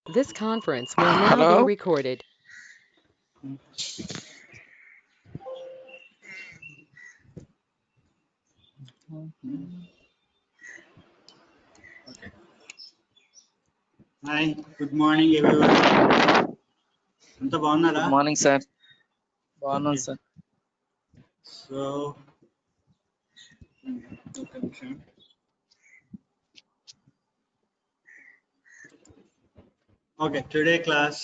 This conference will now be Hello. recorded. Okay. Hi, good morning everyone. అంతా బాగున్నారా? Good morning, sir. బాగున్నాను Okay. Sir. So, ఒక నిమిషం. Okay, today class.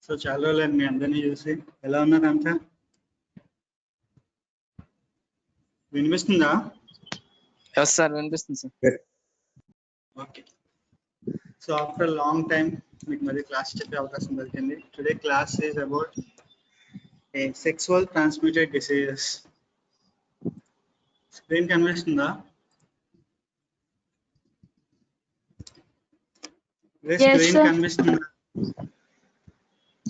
So చాలా రోజులు మీ అందరినీ చూసి ఎలా ఉన్నారు అంతా? వినిపిస్తుందా? ఎస్ సార్, వినిపిస్తుంది sir. Okay. So after long time మీకు మళ్ళీ క్లాస్ చెప్పే అవకాశం దొరికింది. Today class is about sexual transmitted diseases. Screen కనిపిస్తుందా? Yes, screen sir. కనిపిస్తుందా?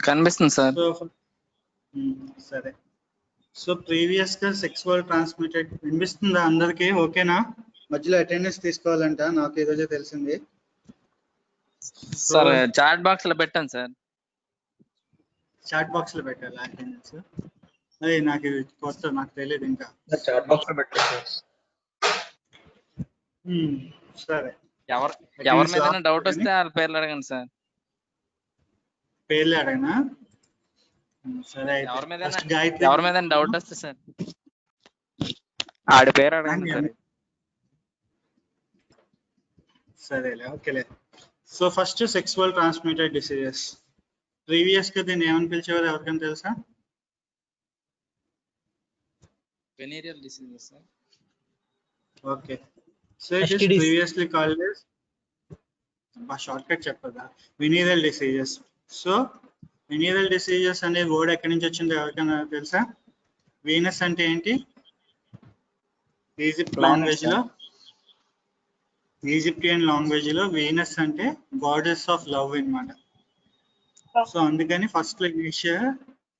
కనిపిస్తుంది సార్. సో సరే. సో ప్రీవియస్ గా సెక్సువల్ ట్రాన్స్మిటెడ్ వినిపిస్తుందా అందరికి? ఓకేనా? మధ్యలో అటెండెన్స్ తీసుకోవాలంట, నాకు ఈరోజే తెలిసింది. సార్ చాట్ బాక్స్ లో పెట్టాను సార్. చాట్ బాక్స్ లో పెట్టాలి అటెండెన్స్. అది నాకు కొత్త, నాకు తెలియదు ఇంకా. చాట్ బాక్స్ లో పెట్టారు. సరే, ఎవరి మీద డౌట్ వస్తే వాళ్ళ పేర్లు అడగండి సార్. పేర్లు అడగనా? సరే, ఎవరి మీద డౌట్ వస్తే సార్ ఆడి పేరు అడగండి సార్. సరేలే, ఓకేలే. So first sexual transmitted diseases. Previous గా దీన్ని ఏమని పిలిచేవారు ఎవరికైనా తెలుసా? Venereal diseases sir. Okay. So it is previously called as short cut చెప్పదా, venereal diseases. So venereal diseases అనే వర్డ్ ఎక్కడి నుంచి వచ్చిందో ఎవరికైనా తెలుసా? వీనస్ అంటే ఏంటి? ఈజిప్టియన్ లాంగ్వేజ్ లో వీనస్ అంటే గాడెస్ ఆఫ్ లవ్ అన్నమాట. సో అందుకని ఫస్ట్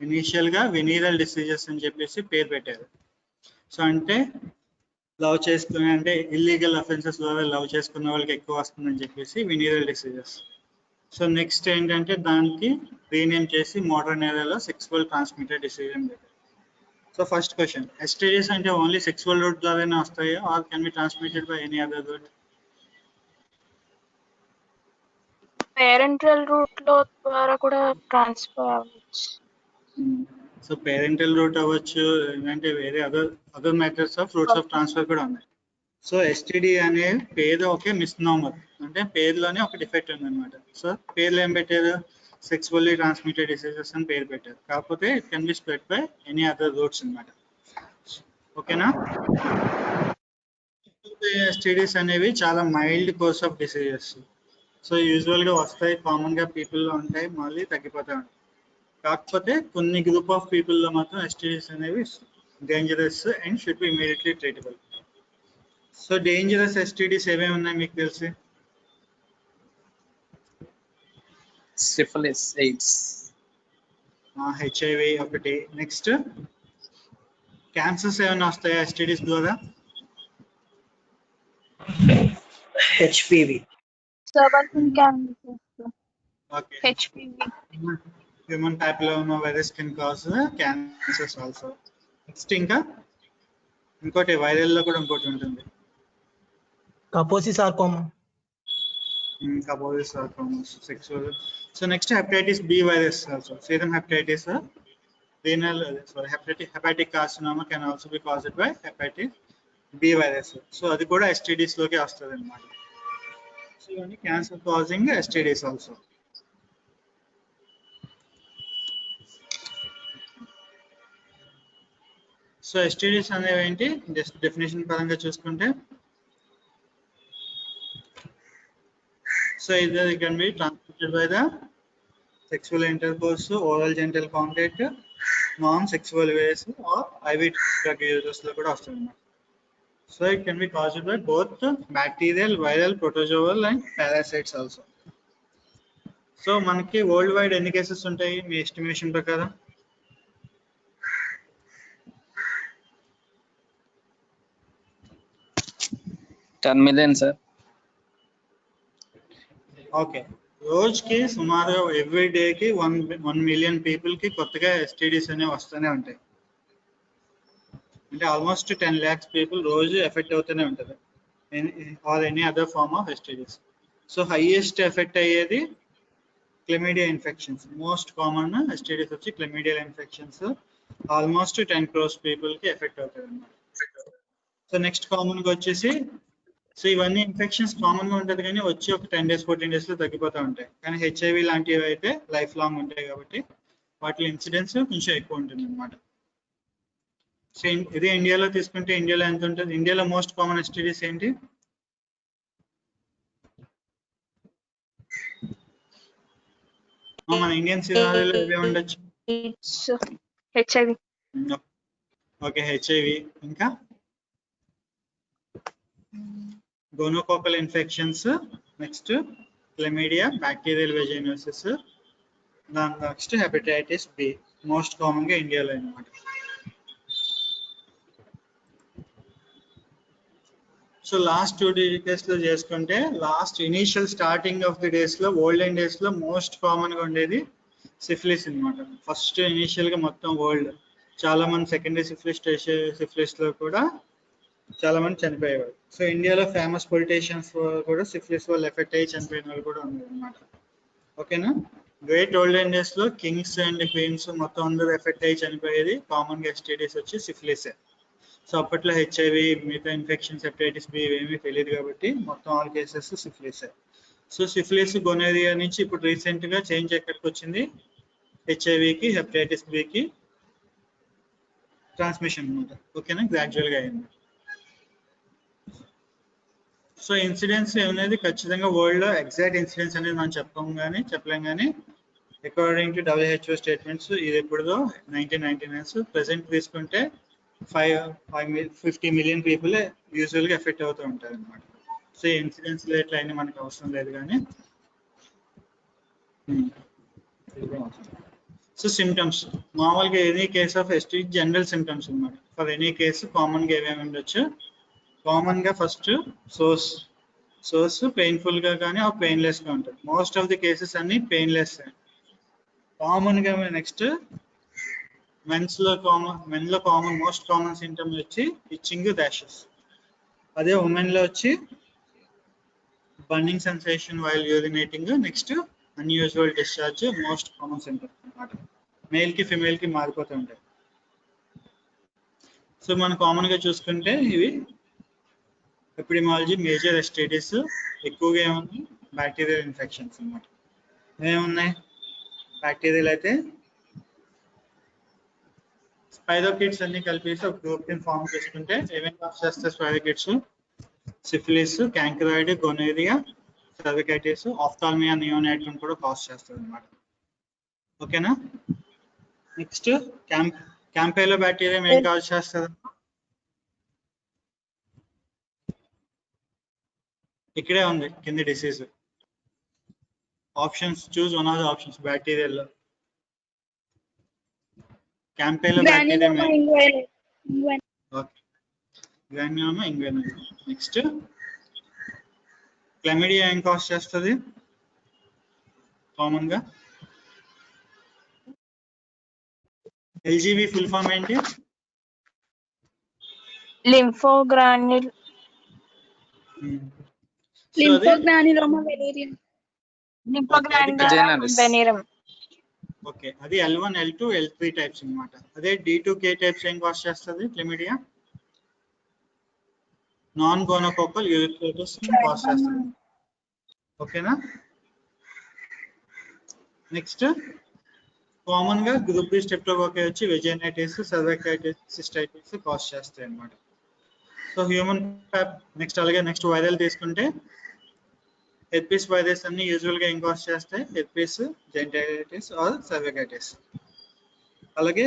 ఇనిషియల్ గా వెనీరియల్ డిసీజెస్ అని చెప్పేసి పేరు పెట్టారు. సో అంటే లవ్ చేసుకునే, అంటే ఇల్లీగల్ అఫెన్సెస్ ద్వారా లవ్ చేసుకున్న వాళ్ళకి ఎక్కువ వస్తుందని చెప్పేసి వెనీరియల్ డిసీజెస్. సో నెక్స్ట్ ఏంటంటే దానికి రీనేమ్ చేసి మోడర్న్ ఏరియాలో సెక్సువల్ ట్రాన్స్మిటెడ్ డిసీజ్ అని పెట్టారు. సో ఫస్ట్ క్వశ్చన్, ఎస్టీడీస్ అంటే ఓన్లీ సెక్సువల్ రూట్ ద్వారానే వస్తాయా or can be transmitted by any other route? Parental route లో ద్వారా కూడా ట్రాన్స్ఫర్ అవ్వచ్చు. సో పేరెంటల్ రూట్ అవ్వచ్చు, ఏంటంటే వేరే other methods of roots of transfer కూడా ఉన్నాయి. సో ఎస్టిడి అనే పేరు ఒకే మిస్నామర్, అంటే పేరులోనే ఒక డిఫెక్ట్ ఉందన్నమాట. సో పేర్లు ఏం పెట్టారు? సెక్సువల్లీ ట్రాన్స్మిటెడ్ డిసీజెస్ అని పేరు పెట్టారు, కాకపోతే it can be spread by any other roots అన్నమాట. ఓకేనా? ఎస్టిడీస్ అనేవి చాలా mild course of diseases. So usual గా వస్తాయి, కామన్ గా పీపుల్ లో ఉంటాయి, మళ్ళీ తగ్గిపోతాయి. కాకపోతే కొన్ని గ్రూప్ ఆఫ్ పీపుల్ లో మాత్రం ఎస్టిడీస్ అనేవి dangerous and should be immediately treatable. So dangerous STDs ఏమేమి ఉన్నాయి మీకు తెలిసి? సిఫిలిస్, ఎయిడ్స్, హెచ్ఐవి ఒకటి. నెక్స్ట్ క్యాన్సర్స్ ఏమైనా వస్తాయా ఎస్టిడీస్ ద్వారా? HPV, cervical cancer, okay. HPV, human papilloma virus can cause cancers also. Next ఇంకా ఇంకోటి వైరల్ లో కూడా ఇంకోటి ఉంటుంది, Kaposi sarcoma. Kaposi sarcoma, sexual. So next hepatitis B virus also, serum hepatitis, renal, sorry, hepatic carcinoma can also be caused by hepatitis B virus. So అది కూడా STDs లోకి వస్తుంది అన్నమాట. సో ఇవన్నీ cancer causing STDs also. So STDs అనేవి ఏంటి, just definition పరంగా చూసుకుంటే, so either it can be transmitted by the sexual intercourse, oral genital contact, non-sexual ways or IV drug users లో కూడా వస్తుంది. So it can be caused by both bacterial, viral, protozoal and parasites also. So మనకి world wide ఎన్ని cases ఉంటాయి మీ estimation ప్రకారం? 10 million sir. Okay, రోజుకి సుమారు every డేకి 1 మిలియన్ పీపుల్కి కొత్తగా ఎస్టీడీస్ అనేవి వస్తూనే ఉంటాయి. అంటే ఆల్మోస్ట్ 10 lakhs పీపుల్ రోజు ఎఫెక్ట్ అవుతూనే ఉంటుంది or any other form of STDs. So highest affect అయ్యేది chlamydia infections. Most common STDs వచ్చి క్లెమిడియల్ ఇన్ఫెక్షన్స్. ఆల్మోస్ట్ 10 crores పీపుల్కి ఎఫెక్ట్ అవుతుంది అన్నమాట. సో నెక్స్ట్ కామన్గా వచ్చేసి, సో ఇవన్నీ ఇన్ఫెక్షన్స్ కామన్గా ఉంటుంది కానీ వచ్చి ఒక 10 days 14 daysలో తగ్గిపోతూ ఉంటాయి. కానీ హెచ్ఐవి లాంటివి అయితే లైఫ్ లాంగ్ ఉంటాయి కాబట్టి వాటి ఇన్సిడెన్స్ కొంచెం ఎక్కువ ఉంటుంది అనమాట. సో ఇదే ఇండియాలో తీసుకుంటే ఇండియాలో ఎంత ఉంటుంది? ఇండియాలో మోస్ట్ కామన్ ఎస్టీడీస్ ఏంటి? మన ఇండియన్ సినారీలో ఇవే ఉండొచ్చు. హెచ్ఐవి. Okay, HIV. ఇంకా gonococcal infections, next chlamydia, bacterial vaginosis, దాని next hepatitis B. Most common గా ఇండియాలో అన్నమాట. సో లాస్ట్ 2 decades లో చేసుకుంటే, last initial starting of the days లో, ఓల్డెన్ డేస్ లో మోస్ట్ కామన్ గా ఉండేది సిఫిలిస్ అన్నమాట. ఫస్ట్ ఇనీషియల్ గా మొత్తం వరల్డ్ చాలా మంది సెకండరీ సిఫిలిస్, టెర్షియరీ సిఫిలిస్ లో కూడా చాలా మంది చనిపోయేవారు. సో ఇండియాలో ఫేమస్ పొలిటీషియన్స్ కూడా సిఫిలిస్ వల్ల ఎఫెక్ట్ అయ్యి చనిపోయిన వాళ్ళు కూడా ఉన్నారు అనమాట. ఓకేనా? గ్రేట్ ఓల్డెన్ డేస్ లో కింగ్స్ అండ్ క్వీన్స్ మొత్తం అందరూ ఎఫెక్ట్ అయ్యి చనిపోయేది కామన్ గా ఎస్టీడీస్ వచ్చి సిఫిలిసే. సో అప్పట్లో హెచ్ఐవి, మిగతా ఇన్ఫెక్షన్స్, హెపటైటిస్ బి ఇవేమీ తెలియదు కాబట్టి మొత్తం all cases సిఫిలిసే. So syphilis, gonorrhoea నుంచి ఇప్పుడు రీసెంట్ గా చేంజ్ ఎక్కడికి వచ్చింది? హెచ్ఐవికి, హెపటైటిస్ బికి ట్రాన్స్మిషన్ అనమాట. ఓకేనా? గ్రాడ్యువల్ గా అయింది. సో ఇన్సిడెన్స్ అనేది ఖచ్చితంగా వరల్డ్ లో ఎగ్జాక్ట్ ఇన్సిడెన్స్ అనేది మనం చెప్పలేం కానీ అకార్డింగ్ టు WHO స్టేట్మెంట్స్ ఇది ఎప్పుడుదో 1999. ప్రెసెంట్ తీసుకుంటే 50 million పీపుల్ యూజువల్ గా ఎఫెక్ట్ అవుతూ ఉంటారు అనమాట. సో ఇన్సిడెన్స్ రేట్లు అయినా మనకు అవసరం లేదు కానీ. సో సిమ్టమ్స్ మామూలుగా any case of ST general symptoms అన్నమాట. ఫర్ ఎనీ కేసు కామన్ గా ఏమేమి ఉండొచ్చు? కామన్ గా ఫస్ట్ సోర్స్ పెయిన్ఫుల్ గా కానీ ఆ పెయిన్లెస్ గా ఉంటుంది. మోస్ట్ ఆఫ్ ది కేసెస్ అన్ని పెయిన్లెస్. కామన్ గా నెక్స్ట్ మెన్ లో కామన్ మోస్ట్ కామన్ సింటమ్ వచ్చి ఇచ్చింగ్, ర్యాషెస్. అదే ఉమెన్ లో వచ్చి burning sensation while urinating, next unusual discharge most common symptom అన్నమాట. మేల్ కి ఫిమేల్ కి మారిపోతూ ఉంటాయి. సో మనం కామన్ గా చూసుకుంటే ఇవి ఎపిడెమియాలజీ, మేజర్ ఎస్టీడీస్ ఎక్కువగా ఏముంది? బ్యాక్టీరియల్ ఇన్ఫెక్షన్స్ అన్నమాట. ఏమున్నాయి? బ్యాక్టీరియల్ అయితే స్పైరోకిట్స్ అన్ని కలిపేసి ఒక గ్రూప్ ని ఫామ్ చేసుకుంటే ఏమేమి కాజ్ చేస్తాయి స్పైరోకిట్స్? సిఫిలిస్, క్యాంకరాయిడ్, గొనేరియా, సర్వికైటిస్, ఆఫ్థాల్మియా, నియోనైట్లను కూడా కాజ్ చేస్తుంది అన్నమాట. ఓకేనా? నెక్స్ట్ క్యాంపైలో బ్యాక్టీరియా ఏం కాజ్ చేస్తుంది? ఇక్కడే ఉంది కింది disease options. Choose one of the options. బ్యాక్టీరియాలో క్యాంపైలో bacteria granuloma inguinale. Next chlamydia ఏం కాజ్ చేస్తుంది కామన్ గా? ఎల్జీవి ఫుల్ ఫామ్ ఏంటి? లింఫోగ్రాన్యుల్ లింఫోగ్రాన్యులోమా వెనేరియం. ఓకే, అది L1, L2, L3 టైప్స్ అన్నమాట. అదే D2K టైప్స్ ఏం కాజ్ చేస్తుంది chlamydia? Non gonococcal urethritis cause చేస్తుంది. ఓకేనా? నెక్స్ట్ కామన్ గా గ్రూప్ బి స్ట్రెప్టోకోకై వచ్చి వెజైనైటిస్, సర్వైకైటిస్, సిస్టైటిస్ కాజ్ చేస్తాయి అన్నమాట. సో హ్యూమన్ నెక్స్ట్ అలాగే నెక్స్ట్ వైరల్ తీసుకుంటే హెర్పిస్ వైరస్ అన్ని యూజువల్ గా ఏం కాజ్ చేస్తాయి? హెర్పిస్, జెంటైటిస్ ఆర్ సర్వైకైటిస్. అలాగే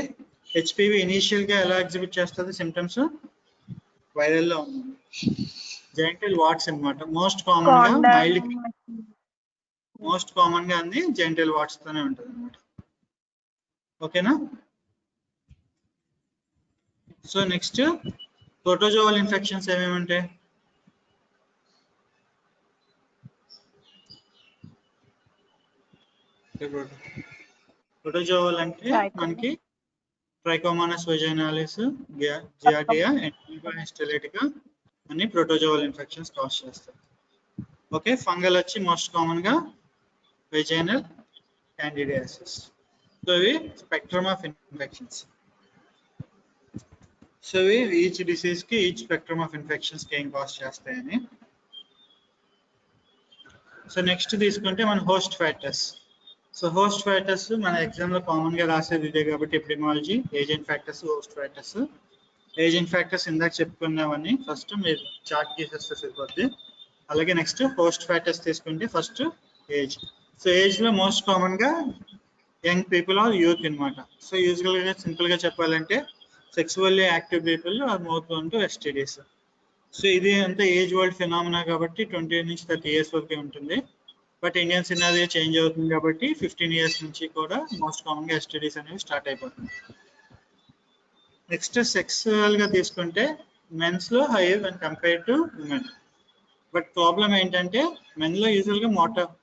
హెచ్పివి ఇనీషియల్ గా ఎలా ఎగ్జిబిట్ చేస్తుంది సిమ్టమ్స్? వైరల్ లో ఉంది జెంటల్ వాట్స్ అన్నమాట. మోస్ట్ కామన్ గా అన్ని జెంటల్ వాట్స్ తోనే ఉంటుంది అన్నమాట. ఓకేనా? సో నెక్స్ట్ ప్రోటోజోవల్ ఇన్ఫెక్షన్స్ ఏమేమి ఉంటాయి? ప్రోటోజోవల్ అంటే Trichoma. మనకి ట్రైకోమోనాస్ వెజైనాలిస్, జియార్డియా, హిస్టెలిటికా అన్ని ప్రోటోజోవల్ ఇన్ఫెక్షన్స్ కాజ్ చేస్తాయి. ఓకే, ఫంగల్ వచ్చి మోస్ట్ కామన్ గా వెజైనల్ క్యాండిడియాసిస్. సో ఇవి స్పెక్ట్రమ్ ఆఫ్ ఇన్ఫెక్షన్స్. సో ఇవి ఈచ్ డిసీజ్ కి ఈచ్ స్పెక్ట్రమ్ ఆఫ్ ఇన్ఫెక్షన్స్ కి ఏం కాజ్ చేస్తాయని. సో నెక్స్ట్ తీసుకుంటే మన host factors. So host factors మన ఎగ్జామ్ లో కామన్ గా రాసేది ఇదే కాబట్టి epidemiology, agent factors, host factors. Agent factors ఇందాక చెప్పుకున్నామని ఫస్ట్ మీరు చార్ట్ గీసేస్తే సరిపోద్ది. అలాగే నెక్స్ట్ హోస్ట్ ఫ్యాక్టర్స్ తీసుకుంటే ఫస్ట్ ఏజ్. సో ఏజ్ లో మోస్ట్ కామన్ గా యంగ్ పీపుల్ ఆర్ యూత్ అన్నమాట. సో యూజువల్ గా సింపుల్ గా చెప్పాలంటే sexually active people are more prone to STDs. So ఇది అంతా ఏజ్ వరల్డ్ ఫినామినా కాబట్టి 20 నుంచి 30 ఇయర్స్ వరకే ఉంటుంది. బట్ ఇండియన్ సినారియో చేంజ్ అవుతుంది కాబట్టి 15 ఇయర్స్ నుంచి కూడా మోస్ట్ కామన్ గా ఎస్టీడీస్ అనేవి స్టార్ట్ అయిపోతుంది. నెక్స్ట్ సెక్సువల్ గా తీసుకుంటే మెన్స్ లో hire when compare to women. But problem ఏంటంటే మెన్ లో యూజువల్ గా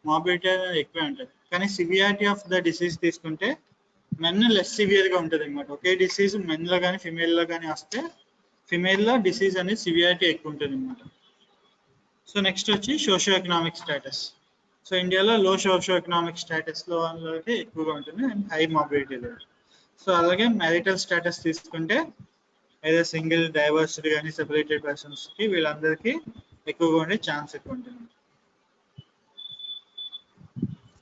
మార్బిలిటీ అనేది ఎక్కువే ఉంటుంది. కానీ సివియారిటీ ఆఫ్ ద డిసీజ్ తీసుకుంటే మెన్ లెస్ సివియర్ గా ఉంటుంది అనమాట. ఒకే డిసీజ్ మెన్ లో కానీ ఫిమేల్ లో కానీ వస్తే ఫిమేల్ లో డిసీజ్ అనేది సివియారిటీ ఎక్కువ ఉంటుంది అనమాట. సో నెక్స్ట్ వచ్చి సోషియో ఎకనామిక్ స్టేటస్. సో ఇండియాలో లో సోషియో ఎకనామిక్ స్టేటస్ లో వాళ్ళకి ఎక్కువగా ఉంటుంది అండ్ హై మార్బిలిటీ లెవెల్. సో అలాగే మ్యారిటల్ స్టేటస్ తీసుకుంటే ఏదో సింగిల్, డైవర్స్డ్ కానీ సెపరేటెడ్ పర్సన్స్ కి వీళ్ళందరికీ ఎక్కువగా ఉండే ఛాన్స్ ఎక్కువ ఉంటుంది.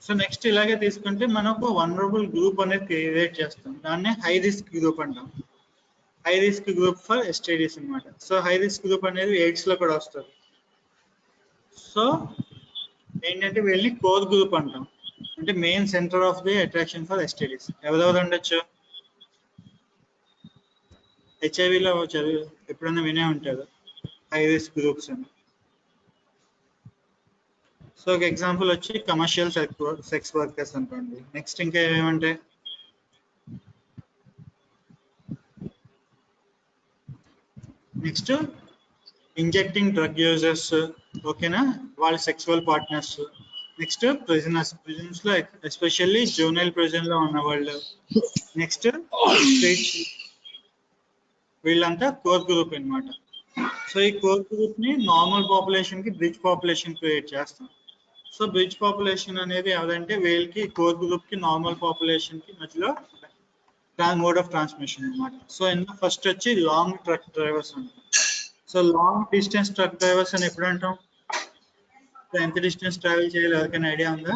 సో నెక్స్ట్ ఇలాగే తీసుకుంటే మనకు వనరబుల్ గ్రూప్ అనేది క్రియేట్ చేస్తాం. దాన్నే హై రిస్క్ గ్రూప్ అంటాం. High risk group for STDs అన్నమాట. సో హై రిస్క్ గ్రూప్ అనేది ఎయిడ్స్ లో కూడా వస్తుంది. సో ఏంటంటే వీళ్ళని కోర్ గ్రూప్ అంటాం. అంటే main centre of the attraction for STDs. ఎవరెవరు ఉండొచ్చు? హెచ్ఐవిలో చదివి ఎప్పుడైనా వినే ఉంటారు హై రిస్క్ గ్రూప్స్ అని. సో ఒక ఎగ్జాంపుల్ వచ్చి కమర్షియల్ సెక్స్ వర్కర్స్ అనుకోండి. నెక్స్ట్ ఇంకా ఏమంటాయి? నెక్స్ట్ ఇంజెక్టింగ్ డ్రగ్ యూజర్స్, ఓకేనా, వాళ్ళ సెక్సువల్ పార్ట్నర్స్. నెక్స్ట్ ప్రిజనర్స్ లో ఎస్పెషల్లీ జూనైల్ ప్రిజన్ లో ఉన్న వాళ్ళు. నెక్స్ట్ స్ట్రీట్, వీళ్ళంతా కోర్ గ్రూప్ అన్నమాట. సో ఈ కోర్ గ్రూప్ ని నార్మల్ పాపులేషన్ కి బ్రిడ్జ్ పాపులేషన్ క్రియేట్ చేస్తాం. సో బ్రిడ్జ్ పాపులేషన్ అనేది ఎవరంటే వీళ్ళకి కోర్ గ్రూప్ కి నార్మల్ పాపులేషన్ కి మధ్యలో మోడ్ ఆఫ్ ట్రాన్స్మిషన్ అన్నమాట. సో ఇందులో ఫస్ట్ వచ్చి లాంగ్ ట్రక్ డ్రైవర్స్ అంటాం. So long distance truck drivers అని ఎప్పుడు అంటాం? ఎంత డిస్టెన్స్ ట్రావెల్ చేయాలి ఎవరికైనా ఐడియా ఉందా?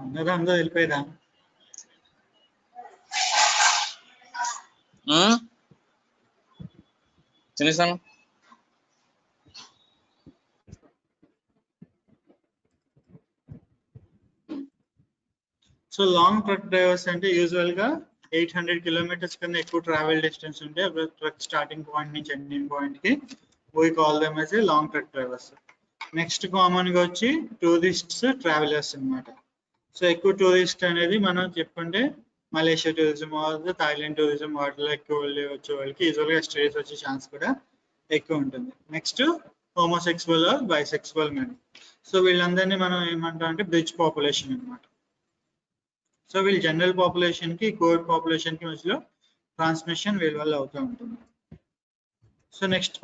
ఉన్నదా ఉందో వెళ్ళిపోయిరా? చిన్నసాను సో లాంగ్ ట్రక్ డ్రైవర్స్ అంటే యూజువల్ గా 800 కిలోమీటర్స్ కన్నా ఎక్కువ ట్రావెల్ డిస్టెన్స్ ఉంటే ట్రక్ స్టార్టింగ్ పాయింట్ నుంచి ఎండింగ్ పాయింట్ కి we call them as a long truck drivers. Next common గా వచ్చి టూరిస్ట్స్, ట్రావెలర్స్ అన్నమాట. సో ఎక్కువ టూరిస్ట్ అనేది మనం చెప్పుకుంటే మలేషియా టూరిజం, థాయిలాండ్ టూరిజం, వాటిలో ఎక్కువ వచ్చే వాళ్ళకి యూజువల్ గా స్టేస్ వచ్చే ఛాన్స్ కూడా ఎక్కువ ఉంటుంది. Next homosexual or bisexual men. So వీళ్ళందరినీ మనం ఏమంటాం అంటే బ్రిడ్జ్ పాపులేషన్ అన్నమాట. సో వీళ్ళు జనరల్ పాపులేషన్ కి కోర్ పాపులేషన్ కి మధ్యలో ట్రాన్స్మిషన్ వీళ్ళ వల్ల అవుతూ ఉంటుంది. సో నెక్స్ట్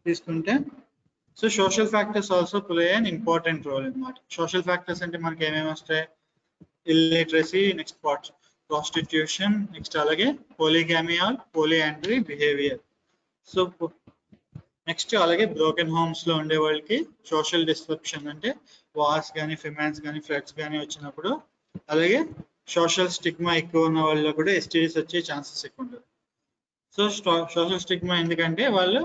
తీసుకుంటే so social factors also play an important role అన్నమాట. సోషల్ ఫ్యాక్టర్స్ అంటే మనకి ఏమేమి వస్తాయి? ఇల్లిటరసీ, నెక్స్ట్ ప్రాస్టిట్యూషన్, నెక్స్ట్ అలాగే polygamy or polyandry behaviour. So next అలాగే బ్రోకెన్ హోమ్స్ లో ఉండే వాళ్ళకి సోషల్ డిస్రప్షన్ అంటే వార్స్ కానీ, ఫిమాన్స్ కానీ, ఫ్లడ్స్ కానీ వచ్చినప్పుడు, అలాగే సోషల్ స్టిగ్మా ఎక్కువ ఉన్న వాళ్ళలో కూడా ఎస్టీడీస్ వచ్చే ఛాన్సెస్ ఎక్కువ ఉంటుంది. సో సోషల్ స్టిగ్మా ఎందుకంటే వాళ్ళు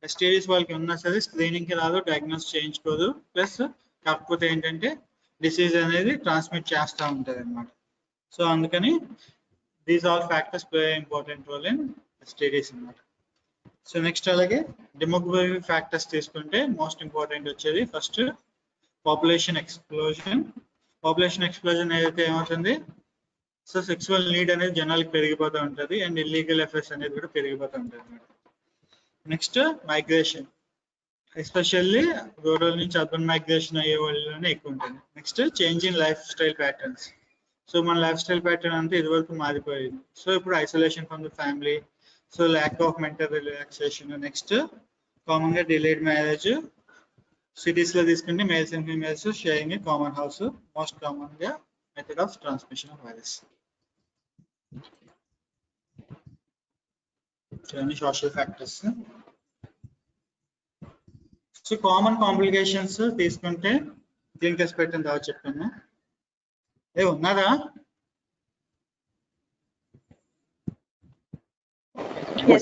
ఎస్టీడీస్ వాళ్ళకి ఉన్నా సరే స్క్రీనింగ్ కి రాదు, డయాగ్నోస్ చేయించుకోదు, ప్లస్ కాకపోతే ఏంటంటే డిసీజ్ అనేది ట్రాన్స్మిట్ చేస్తూ ఉంటుంది అనమాట. సో అందుకని these all factors play important role in STDs అన్నమాట. సో నెక్స్ట్ అలాగే డెమోగ్రఫిక్ ఫ్యాక్టర్స్ తీసుకుంటే మోస్ట్ ఇంపార్టెంట్ వచ్చేది first population explosion. Population explosion ఏదైతే ఏమవుతుంది? సో సెక్సువల్ నీడ్ అనేది జనాలకి పెరిగిపోతూ ఉంటుంది అండ్ ఇల్లీగల్ అఫైర్స్ అనేది కూడా పెరిగిపోతూ ఉంటుంది. Next migration. ఎస్పెషల్లీ రూరల్ నుంచి అర్బన్ మైగ్రేషన్ అయ్యే వాళ్ళలోనే ఎక్కువ ఉంటుంది. Next change in lifestyle patterns. So మన లైఫ్ స్టైల్ ప్యాటర్న్ అంతా ఇదివరకు మారిపోయింది. సో ఇప్పుడు isolation from the family, so lack of mental relaxation. Next common గా డిలేడ్ మ్యారేజ్. సిటీస్ లో తీసుకుంటే males and females sharing a common house, most common గా method of transmission of virus. Social factors. So common complications తీసుకుంటే clinical spectrum తర్వాత చెప్పాను. ఉన్నారా?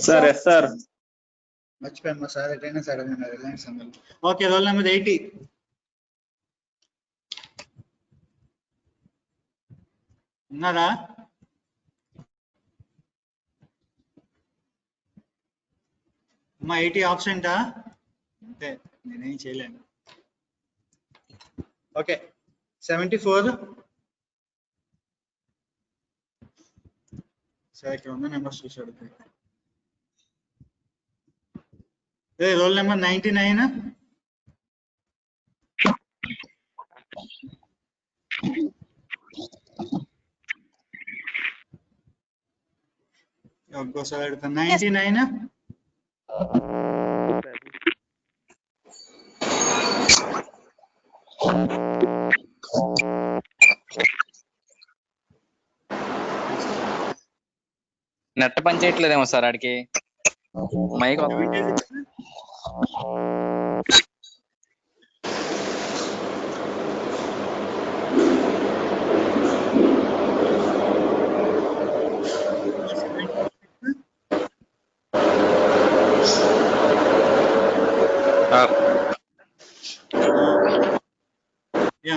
Sir మర్చిపోయాను మా సార్ ఎటైనా సరే రిలయన్స్ అన్నారు. Okay, roll number 80. ఉన్నారా? అమ్మా 80 ఆప్షన్టా? అంతే, నేనేం చేయలేను. ఓకే 74. సరే ఇక్కడ ఉన్న నెంబర్స్ చూసి అడుగుతాయి. Roll number 99. ఒక్కోసారి అడుగుతాను. 99. నెట్ పని చేయట్లేదేమో సార్ ఆడికి మైక్. 76.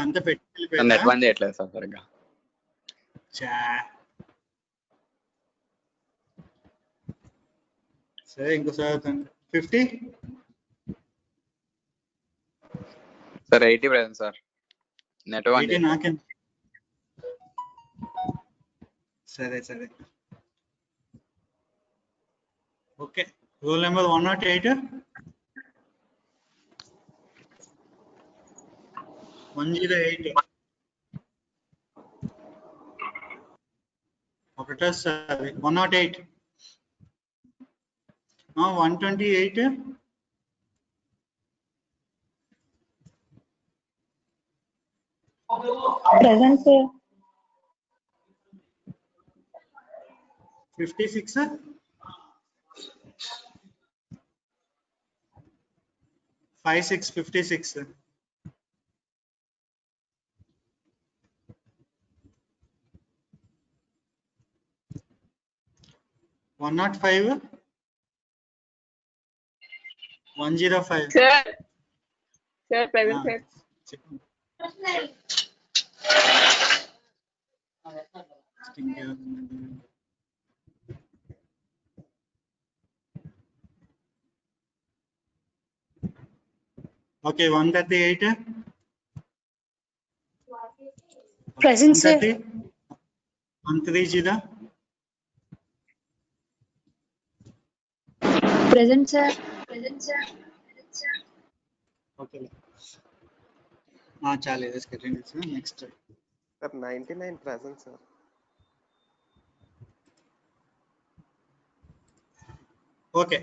అంత పెట్టి నెట్ పని చేయట్లేదు సార్ సరిగ్గా. సరే ఇంకోసారి 50. Sir 80 present sir. నెట్ పని నాకే. సరే సరే ఓకే. Rule number 108. 108 ఒకటోసారి 108. 128. Present sir. 56. 56. 105. 105. Sir. Sir, present sir. Okay, 138. Present sir. 130. Present sir. Okay. చాలు next. Sir, 99 present, sir. Okay,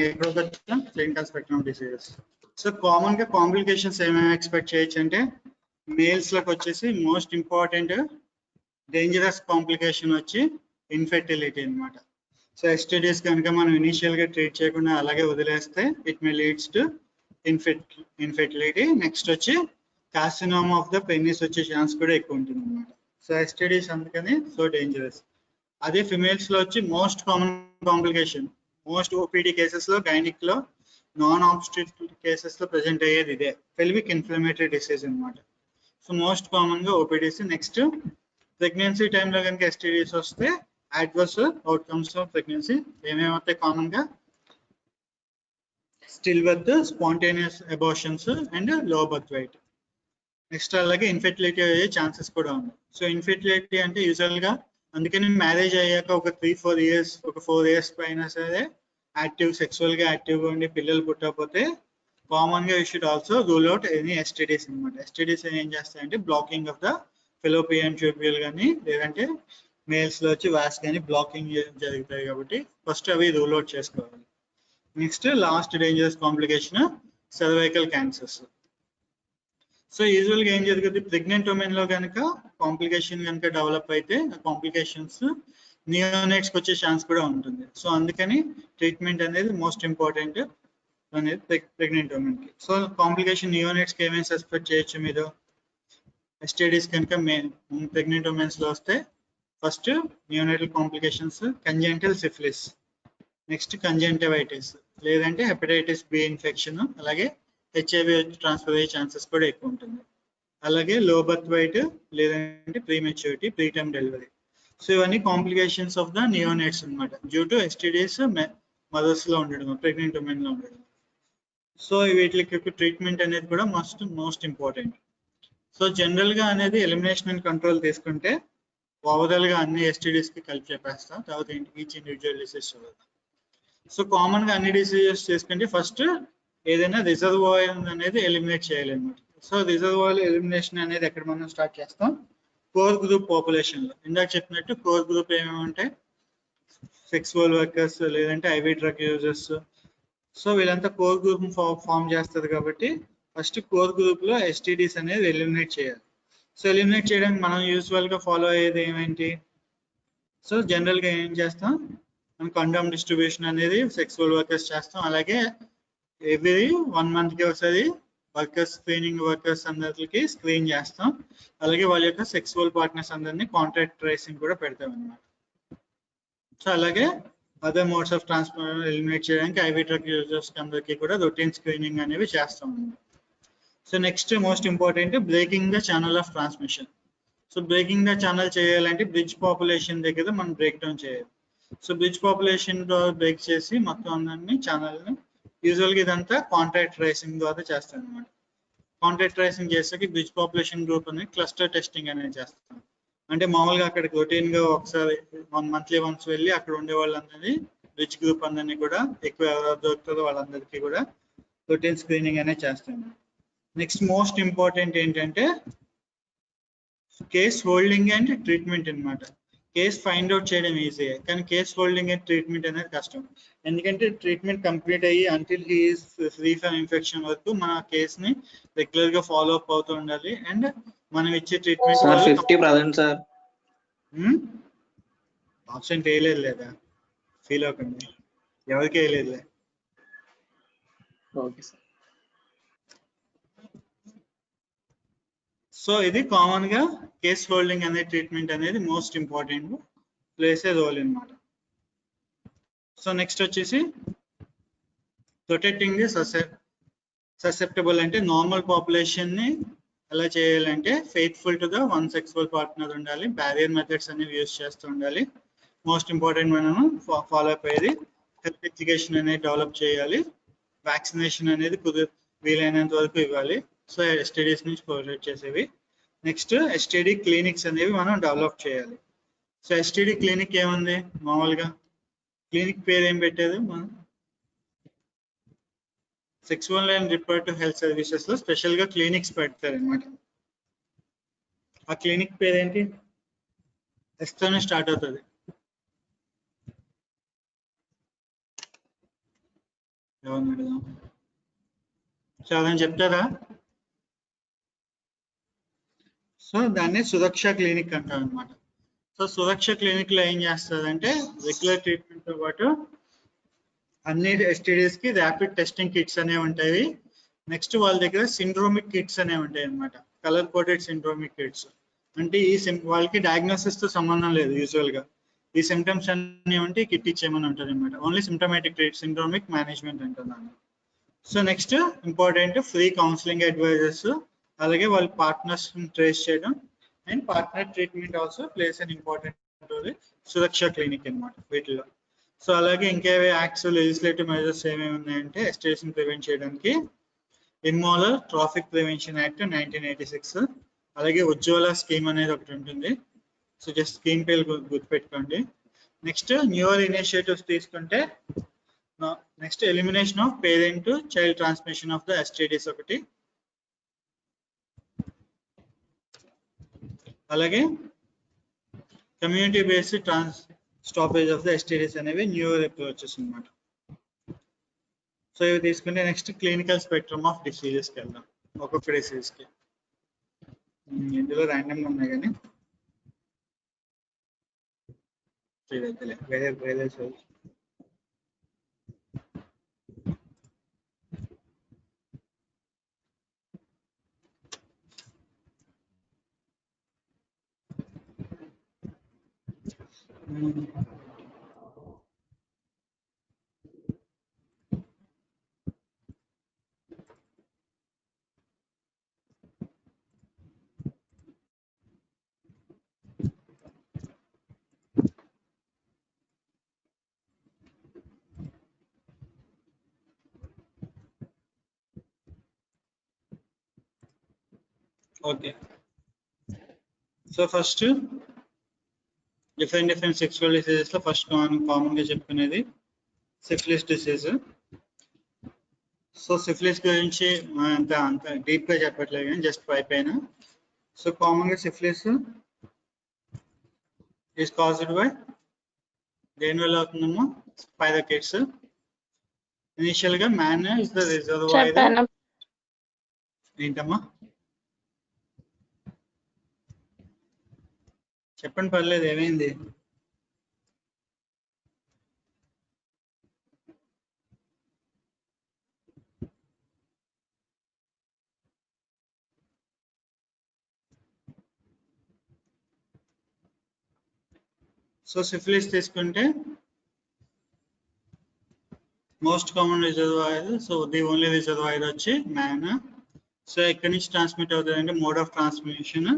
ఎప్పుడు వచ్చాం clinical spectrum diseases. So common గా కాంప్లికేషన్స్ ఏమేమి ఎక్స్పెక్ట్ చేయొచ్చు అంటే, మేల్స్ లకు వచ్చేసి మోస్ట్ ఇంపార్టెంట్ డేంజరస్ కాంప్లికేషన్ వచ్చి ఇన్ఫెర్టిలిటీ అన్నమాట. సో ఎస్టీడీస్ కనుక మనం ఇనిషియల్ గా ట్రీట్ చేయకుండా అలాగే వదిలేస్తే it may leads to infertility. Next వచ్చి కార్సినోమా ఆఫ్ ద పెనిస్ వచ్చే ఛాన్స్ కూడా ఎక్కువ ఉంటుంది అన్నమాట. సో ఎస్టీడీస్ అందుకని సో డేంజరస్. అదే ఫిమేల్స్ లో వచ్చి most common complication, most OPD cases లో, గైనిక్ లో, నాన్ ఆబ్స్టెట్రిక్ కేసెస్ లో ప్రెసెంట్ అయ్యేది ఇదే పెల్విక్ ఇన్ఫ్లమేటరీ డిసీజ్ అన్నమాట. సో మోస్ట్ కామన్ గా ఓపీడీస్. నెక్స్ట్ ప్రెగ్నెన్సీ టైంలో కనుక ఎస్టీడీస్ వస్తే అడ్వర్స్ అవుట్కమ్స్ ఆఫ్ ప్రెగ్నెన్సీ ఏమేమవుతాయి కామన్ గా? Stillbirth, spontaneous abortions and low birth weight. Next అలాగే ఇన్ఫెర్టిలిటీ అయ్యే ఛాన్సెస్ కూడా ఉన్నాయి. సో ఇన్ఫెర్టిలిటీ అంటే యూజువల్ గా అందుకని మ్యారేజ్ అయ్యాక ఒక 3-4 years, ఒక 4 years పైన సరే యాక్టివ్, సెక్సువల్ గా యాక్టివ్ గా ఉండి పిల్లలు పుట్టకపోతే కామన్ గా you should also rule out any STDs అనమాట. ఎస్టీడీస్ ఏం చేస్తాయంటే blocking of the fallopian tubule కానీ లేదంటే మేల్స్ లో వచ్చి వాస్ కానీ బ్లాకింగ్ జరుగుతాయి కాబట్టి ఫస్ట్ అవి రూల్ అవుట్ చేసుకోవాలి. Next last dangerous complication cervical cancers. So usual గా ఏం జరుగుతుంది, ప్రెగ్నెంట్ ఉమెన్ లో కనుక కాంప్లికేషన్ కనుక డెవలప్ అయితే ఆ కాంప్లికేషన్స్ నియోనేట్స్ వచ్చే ఛాన్స్ కూడా ఉంటుంది. సో అందుకని ట్రీట్మెంట్ అనేది మోస్ట్ ఇంపార్టెంట్ అనేది ప్రెగ్నెంట్ ఉమెన్ కి. సో కాంప్లికేషన్ నియోనేట్స్ కి ఏమేమి సస్పెక్ట్ చేయొచ్చు మీరు ఎస్టీడీస్ కనుక ప్రెగ్నెంట్ ఉమెన్స్ లో వస్తే? First neonatal complications congenital syphilis, next conjunctivitis లేదంటే హెపటైటిస్ బి ఇన్ఫెక్షన్, అలాగే హెచ్ఐవి ట్రాన్స్ఫర్ అయ్యే ఛాన్సెస్ కూడా ఎక్కువ ఉంటుంది. అలాగే లో బర్త్ వెయిట్ లేదంటే ప్రీమెచ్యూరిటీ, ప్రీటర్మ్ డెలివరీ. సో ఇవన్నీ కాంప్లికేషన్స్ ఆఫ్ ద నియోనేట్స్ అనమాట డ్యూ టు ఎస్టీడీస్ మదర్స్ లో ఉండడం, ప్రెగ్నెంట్ ఉమెన్ లో ఉండడం. సో వీటికి ట్రీట్మెంట్ అనేది కూడా మోస్ట్ ఇంపార్టెంట్. సో జనరల్ గా అనేది ఎలిమినేషన్ అండ్ కంట్రోల్ తీసుకుంటే ఓవరాల్ గా అన్ని ఎస్టీడీస్ కి కలిపి చెప్పేస్తా, తర్వాత ఈచ్ ఇండివిజువల్ డిసీజ్ చూద్దాం. సో కామన్ గా అన్ని డిసీజెస్ చేసుకుంటే ఫస్ట్ ఏదైనా రిజర్వాయర్ అనేది ఎలిమినేట్ చేయాలి అనమాట. సో రిజర్వాయర్ ఎలిమినేషన్ అనేది ఎక్కడ మనం స్టార్ట్ చేస్తాం? కోర్ గ్రూప్ పాపులేషన్ లో. ఇందాక చెప్పినట్టు కోర్ గ్రూప్ ఏమేమి ఉంటాయి? సెక్సువల్ వర్కర్స్ లేదంటే ఐవీ డ్రగ్ యూజర్స్. సో వీళ్ళంతా కోర్ గ్రూప్ ఫామ్ చేస్తారు కాబట్టి ఫస్ట్ కోర్ గ్రూప్ లో ఎస్టీడీస్ అనేది ఎలిమినేట్ చేయాలి. సో ఎలిమినేట్ చేయడానికి మనం యూజువల్ గా ఫాలో అయ్యేది ఏమేంటి? సో జనరల్ గా ఏం చేస్తాం, మనం కండోమ్ డిస్ట్రిబ్యూషన్ అనేది సెక్సువల్ వర్కర్స్ చేస్తాం. అలాగే ఎవ్రీ 1 month కి ఒకసారి వర్కర్స్ స్క్రీనింగ్ వర్కర్స్ అందరికి స్క్రీన్ చేస్తాం. అలాగే వాళ్ళ యొక్క సెక్సువల్ పార్ట్నర్స్ అందరినీ కాంటాక్ట్ ట్రేసింగ్ కూడా పెడతాం అన్నమాట. సో అలాగే other modes of transport eliminate చేయడానికి ఐవీ డ్రగ్ యూజర్స్ అందరికీ కూడా రొటీన్ స్క్రీనింగ్ అనేవి చేస్తాం. So next most important breaking the channel of transmission. So breaking the channel చేయాలంటే బ్రిడ్జ్ పాపులేషన్ దగ్గర మనం బ్రేక్ డౌన్ చేయాలి. సో బ్రిడ్జ్ పాపులేషన్ బ్రేక్ చేసి మొత్తం అందరినీ ఛానల్ని యూజువల్ గా ఇదంతా కాంటాక్ట్ ట్రేసింగ్ ద్వారా చేస్తాం అనమాట. కాంటాక్ట్ ట్రేసింగ్ చేసాక బ్రిడ్జ్ పాపులేషన్ గ్రూప్ అనేది క్లస్టర్ టెస్టింగ్ అనేది చేస్తాం. అంటే మామూలుగా అక్కడికి రొటీన్ గా ఒకసారి మంత్లీ వన్స్ వెళ్ళి అక్కడ ఉండే వాళ్ళందరినీ బ్రిడ్జ్ గ్రూప్ అందరినీ కూడా ఎక్కువ ఎవరు దొరుకుతుందో వాళ్ళందరికీ కూడా రొటీన్ స్క్రీనింగ్ అనేది చేస్తాం. నెక్స్ట్ మోస్ట్ ఇంపార్టెంట్ ఏంటంటే కేస్ హోల్డింగ్ అండ్ ట్రీట్మెంట్ అనమాట. కేస్ ఫైండ్ అవుట్ చేయడం ఈజీ, కానీ కేస్ హోల్డింగ్ అండ్ ట్రీట్మెంట్ అనేది కష్టం. ఎందుకంటే ట్రీట్మెంట్ కంప్లీట్ అయ్యి until he is free from infection వరకు మన కేస్ ని రెగ్యులర్ గా ఫాలో అప్ అవుతూ ఉండాలి. అండ్ మనం ఇచ్చే ట్రీట్మెంట్ 50% సార్ ఆప్షన్ వేయలేదు లేదా, ఫీల్ అవ్వకండి, ఎవరికి వేయలేదులే. Okay sir. సో ఇది కామన్ గా కేస్ హోల్డింగ్ అనే ట్రీట్మెంట్ అనేది most important plays a role అన్నమాట. సో నెక్స్ట్ వచ్చేసి ప్రొటెక్టింగ్ ది ససెప్టబుల్ అంటే నార్మల్ పాపులేషన్ ని ఎలా చేయాలంటే faithful to the one sexual partner ఉండాలి, బ్యారియర్ మెథడ్స్ అనేవి యూజ్ చేస్తూ ఉండాలి. మోస్ట్ ఇంపార్టెంట్ మనము ఫాలో అప్ అయ్యేది హెల్త్ ఎడ్యుకేషన్ అనేది డెవలప్ చేయాలి, వ్యాక్సినేషన్ అనేది వీలైనంత వరకు ఇవ్వాలి. సో ఎస్టీడీస్ నుంచి ప్రొటెక్ట్ చేసేవి. నెక్స్ట్ ఎస్టీడీ క్లినిక్స్ అనేవి మనం డెవలప్ చేయాలి. సో ఎస్టీడీ క్లినిక్ ఏముంది, మామూలుగా క్లినిక్ పేరు ఏం పెట్టేది, మనం sexual and reproductive health services లో స్పెషల్ గా క్లినిక్స్ పెడతారు అనమాట. ఆ క్లినిక్ పేరు ఏంటి? ఎస్ తోనే స్టార్ట్ అవుతుంది. ఎవరిని అడుగుదాం, చాలా చెప్తారా? సో దాన్ని సురక్ష క్లినిక్ అంటారు అనమాట. సో సురక్ష క్లినిక్ లో ఏం చేస్తారంటే రెగ్యులర్ ట్రీట్మెంట్ తో పాటు అన్ని ఎస్టీడీస్ కి ర్యాపిడ్ టెస్టింగ్ కిట్స్ అనేవి ఉంటాయి. నెక్స్ట్ వాళ్ళ దగ్గర సిండ్రోమిక్ కిట్స్ అనేవి ఉంటాయి అనమాట, కలర్ కోడెడ్ సిండ్రోమిక్ కిట్స్. అంటే ఈ వాళ్ళకి డయాగ్నోసిస్ తో సంబంధం లేదు, యూజువల్ గా ఈ సిమ్టమ్స్ అన్ని ఉంటే కిట్ ఇచ్చేయమని ఉంటుంది అనమాట. ఓన్లీ సిమ్టమాటిక్ సిండ్రోమిక్ మేనేజ్మెంట్ అంటున్నాను. So next important free counselling advisers, అలాగే వాళ్ళ పార్ట్నర్స్ ట్రేస్ చేయడం and partner treatment also plays an important role Suraksha clinic అనమాట వీటిలో. సో అలాగే ఇంకేవే యాక్ట్స్ లెజిస్లేటివ్ మెజర్స్ ఏమేమి ఉన్నాయంటే ఎస్టీడీస్ ప్రివెంట్ చేయడానికి ఇన్మోలర్ ట్రాఫిక్ ప్రివెన్షన్ యాక్ట్ 1986, అలాగే ఉజ్వల స్కీమ్ అనేది ఒకటి ఉంటుంది. సో జస్ట్ స్కీమ్ పేరు గుర్తుపెట్టుకోండి. నెక్స్ట్ న్యూయర్ ఇనిషియేటివ్స్ తీసుకుంటే next elimination of parent to child transmission of the STDs ఒకటి, అలాగే community based stoppage of the STDs అనేవి న్యూ అప్రోచెస్ అన్నమాట. సో ఇవి తీసుకుంటే నెక్స్ట్ క్లినికల్ స్పెక్ట్రమ్ ఆఫ్ డిసీజెస్కి వెళ్దాం. ఒక్కొక్క డిసీజ్కి ఇందులో ర్యాండమ్గా ఉన్నాయి కానీ వేరే వేరే okay. So first different sexual diseases లో ఫస్ట్ కామన్ గా చెప్పుకునేది సిఫిలిస్ డిసీజ్. సో సిఫిలిస్ గురించి అంత డీప్ గా చెప్పట్లేదు కానీ జస్ట్ పైన. సో కామన్ గా సిఫిలిస్ ఈస్ కాజ్డ్ బై దేని వల్ల అవుతుందమ్మా? స్పైరోకిట్స్. ఇనిషియల్ గా మ్యాన్ ఇస్ ద రిజర్వాయర్. ఏంటమ్మా చెప్పండి, పర్లేదు, ఏమైంది? సో సిఫిలిస్ తీసుకుంటే most common reservoir, so the only reservoir వచ్చి మ్యాన్. సో ఎక్కడి నుంచి ట్రాన్స్మిట్ అవుతుంది అంటే mode of transmission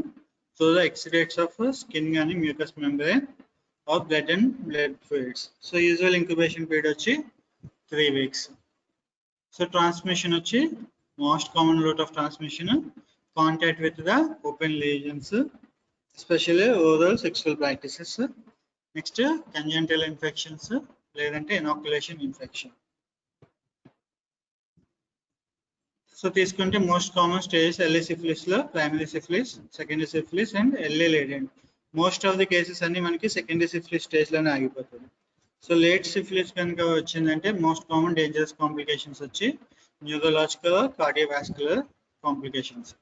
so the exudates of skin కానీ mucous membrane of blood and blood fluids. So usual incubation period వచ్చి 3 weeks. So transmission వచ్చి most common route of transmission contact with the open lesions, especially oral sexual practices. Next congenital infections లేదంటే inoculation infection. So తీసుకుంటే most common stages early syphilis లో primary syphilis, secondary syphilis and early latent. Most of the cases అన్ని మనకి secondary syphilis stage లోనే ఆగిపోతుంది. So late syphilis కనుక వచ్చిందంటే most common dangerous complications వచ్చి న్యూరలాజికల్, కార్డియోవాస్కులర్ కాంప్లికేషన్స్.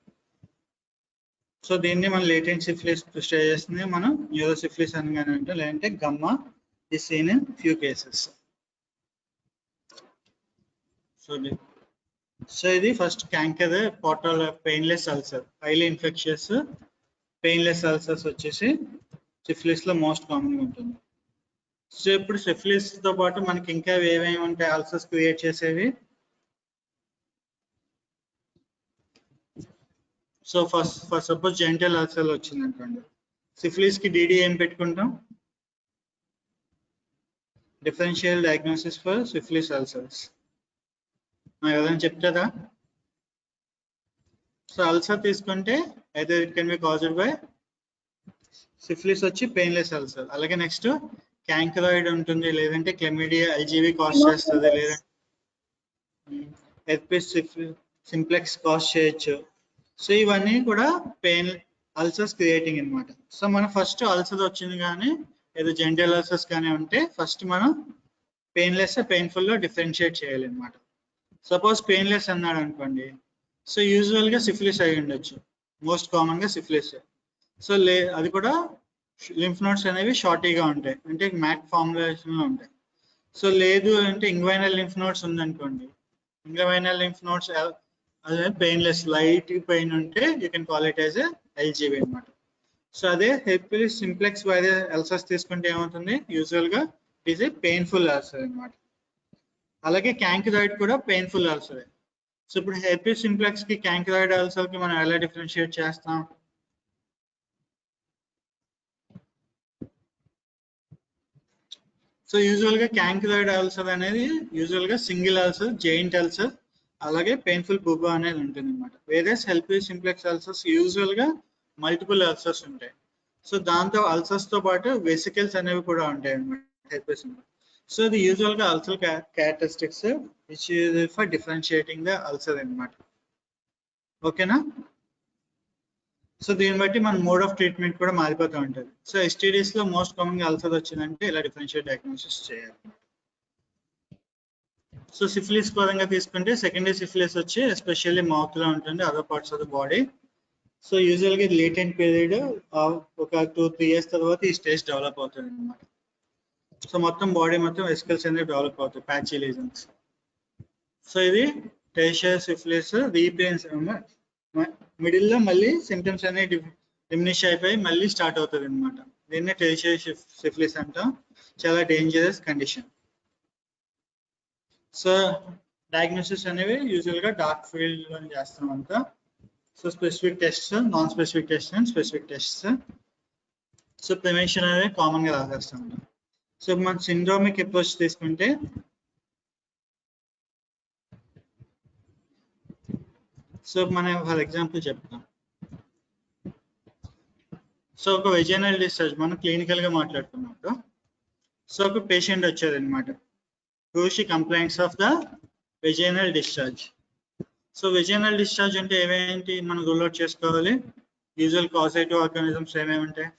సో దీన్ని మనం లేటెంట్ సిఫిలిస్ స్టేజెస్ ని మనం న్యూరోసిఫిలిస్ అనగానే అంటే లేదంటే gumma is seen in few cases. So ఇది first canker portal painless ulcer, highly infectious painless ulcers వచ్చేసి సిఫిలిస్ లో మోస్ట్ కామన్ గా ఉంటుంది. సో ఇప్పుడు సిఫిలిస్ తో పాటు మనకి ఇంకా ఏమేమి ఉంటాయి అల్సర్స్ క్రియేట్ చేసేవి? So first suppose gentle ulcer వచ్చింది అనుకోండి, సిఫిలిస్ కి డిడి ఏం పెట్టుకుంటాం? Differential diagnosis for syphilis ulcers. ఎవరైనా చెప్తారా? సో అల్సర్ తీసుకుంటే అయితే it can be caused by syphilis వచ్చి పెయిన్లెస్ అల్సర్. అలాగే నెక్స్ట్ క్యాంకరాయిడ్ ఉంటుంది, లేదంటే క్లెమిడియా ఎల్జీవి కాజ్ చేస్తుంది, లేదంటే హెర్పిస్ సింప్లెక్స్ కాజ్ చేయొచ్చు. సో ఇవన్నీ కూడా పెయిన్ అల్సర్స్ క్రియేటింగ్ అన్నమాట. సో మనం ఫస్ట్ అల్సర్ వచ్చింది కానీ ఏదో జెంటల్ అల్సర్స్ కానీ ఉంటే ఫస్ట్ మనం పెయిన్లెస్ పెయిన్ఫుల్ లో డిఫరెన్షియేట్ చేయాలి అనమాట. సపోజ్ పెయిన్లెస్ అన్నాడు అనుకోండి, సో యూజువల్ గా సిఫిలిస్ అయి ఉండొచ్చు, మోస్ట్ కామన్ గా సిఫిలిస్. సో అది కూడా లింఫ్ నోడ్స్ అనేవి షార్టీగా ఉంటాయి, అంటే మ్యాట్ ఫార్ములేషన్ లో ఉంటాయి. సో లేదు అంటే ఇంగ్వైనల్ లింఫ్ నోడ్స్ ఉందనుకోండి, ఇంగ్వైనల్ లింఫ్ నోడ్స్ అదే పెయిన్లెస్ లైట్ పెయిన్ ఉంటే you can call it as LGV అనమాట. సో అదే హెర్పిస్ సింప్లెక్స్ వైరస్ అల్సర్స్ తీసుకుంటే ఏమవుతుంది? యూజువల్ గా it is a painful ulcer అనమాట. అలాగే క్యాంకరాయిడ్ కూడా పెయిన్ఫుల్ అల్సర్. సో ఇప్పుడు హెర్పిస్ సింప్లెక్స్ కి క్యాంకరాయిడ్ అల్సర్ కి మనం ఎలా డిఫరెన్షియేట్ చేస్తాం? సో యూజువల్ గా క్యాంకరాయిడ్ అల్సర్ అనేది యూజువల్ గా సింగిల్ అల్సర్, జెయింట్ అల్సర్, అలాగే పెయిన్ఫుల్ బుబా అనేది ఉంటుంది అనమాట. వేరే హెర్పిస్ సింప్లెక్స్ అల్సర్స్ యూజువల్ గా మల్టిపుల్ అల్సర్స్ ఉంటాయి. సో దాంతో అల్సర్స్ తో పాటు వెసికల్స్ అనేవి కూడా ఉంటాయి అన్నమాట herpes simplex. So the usual ulcer characteristics which is for differentiating the ulcer అన్నమాట. ఓకేనా? సో దీన్ని బట్టి మన మోడ్ ఆఫ్ ట్రీట్మెంట్ కూడా మారిపోతూ ఉంటుంది. సో STDs లో మోస్ట్ కామన్ గా అల్సర్ వచ్చిందంటే ఇలా డిఫరెన్షియేట్ డయాగ్నోసిస్ చేయాలి. సో సిఫిలిస్ పరంగా తీసుకుంటే సెకండరీ సిఫిలిస్ వచ్చి ఎస్పెషల్లీ మౌత్ లో ఉంటుంది, other parts of the body. So usual గా లేటెంట్ పీరియడ్ ఒక 2-3 years తర్వాత ఈ స్టేజ్ డెవలప్ అవుతుంది అన్నమాట. సో మొత్తం బాడీ మొత్తం వెసికల్స్ అనేది డెవలప్ అవుతాయి, ప్యాచీ లీజన్స్. సో ఇది టెర్షియరీ సిఫిలిస్ రీప్లేన్స్ మిడిల్ లో మళ్ళీ సిమ్టమ్స్ అనేవి డిమినిష్ అయిపోయి మళ్ళీ స్టార్ట్ అవుతుంది అనమాట. దీన్నే టెర్షియరీ సిఫిలిస్ అంటాం. చాలా డేంజరస్ కండిషన్. సో డయాగ్నోసిస్ అనేవి యూజువల్ గా డార్క్ ఫీల్డ్ లో చేస్తాం అంతా. So specific tests, non specific test and specific tests. So prevention అనేది కామన్ గా రాసేస్తాం. సో మన సిండ్రోమిక్ అప్రోచ్ తీసుకుంటే సో మనం ఫర్ ఎగ్జాంపుల్ చెప్తాం. సో ఒక వెజైనల్ డిశ్చార్జ్ మనం క్లినికల్ గా మాట్లాడుకున్నప్పుడు సో ఒక పేషెంట్ వచ్చారు అనమాట. She complaints of the vaginal discharge. So vaginal discharge అంటే ఏమేంటి మనం రూల్ అవుట్ చేసుకోవాలి. యూజువల్ కాజేటివ్ ఆర్గానిజమ్స్ ఏమేమి ఉంటాయి?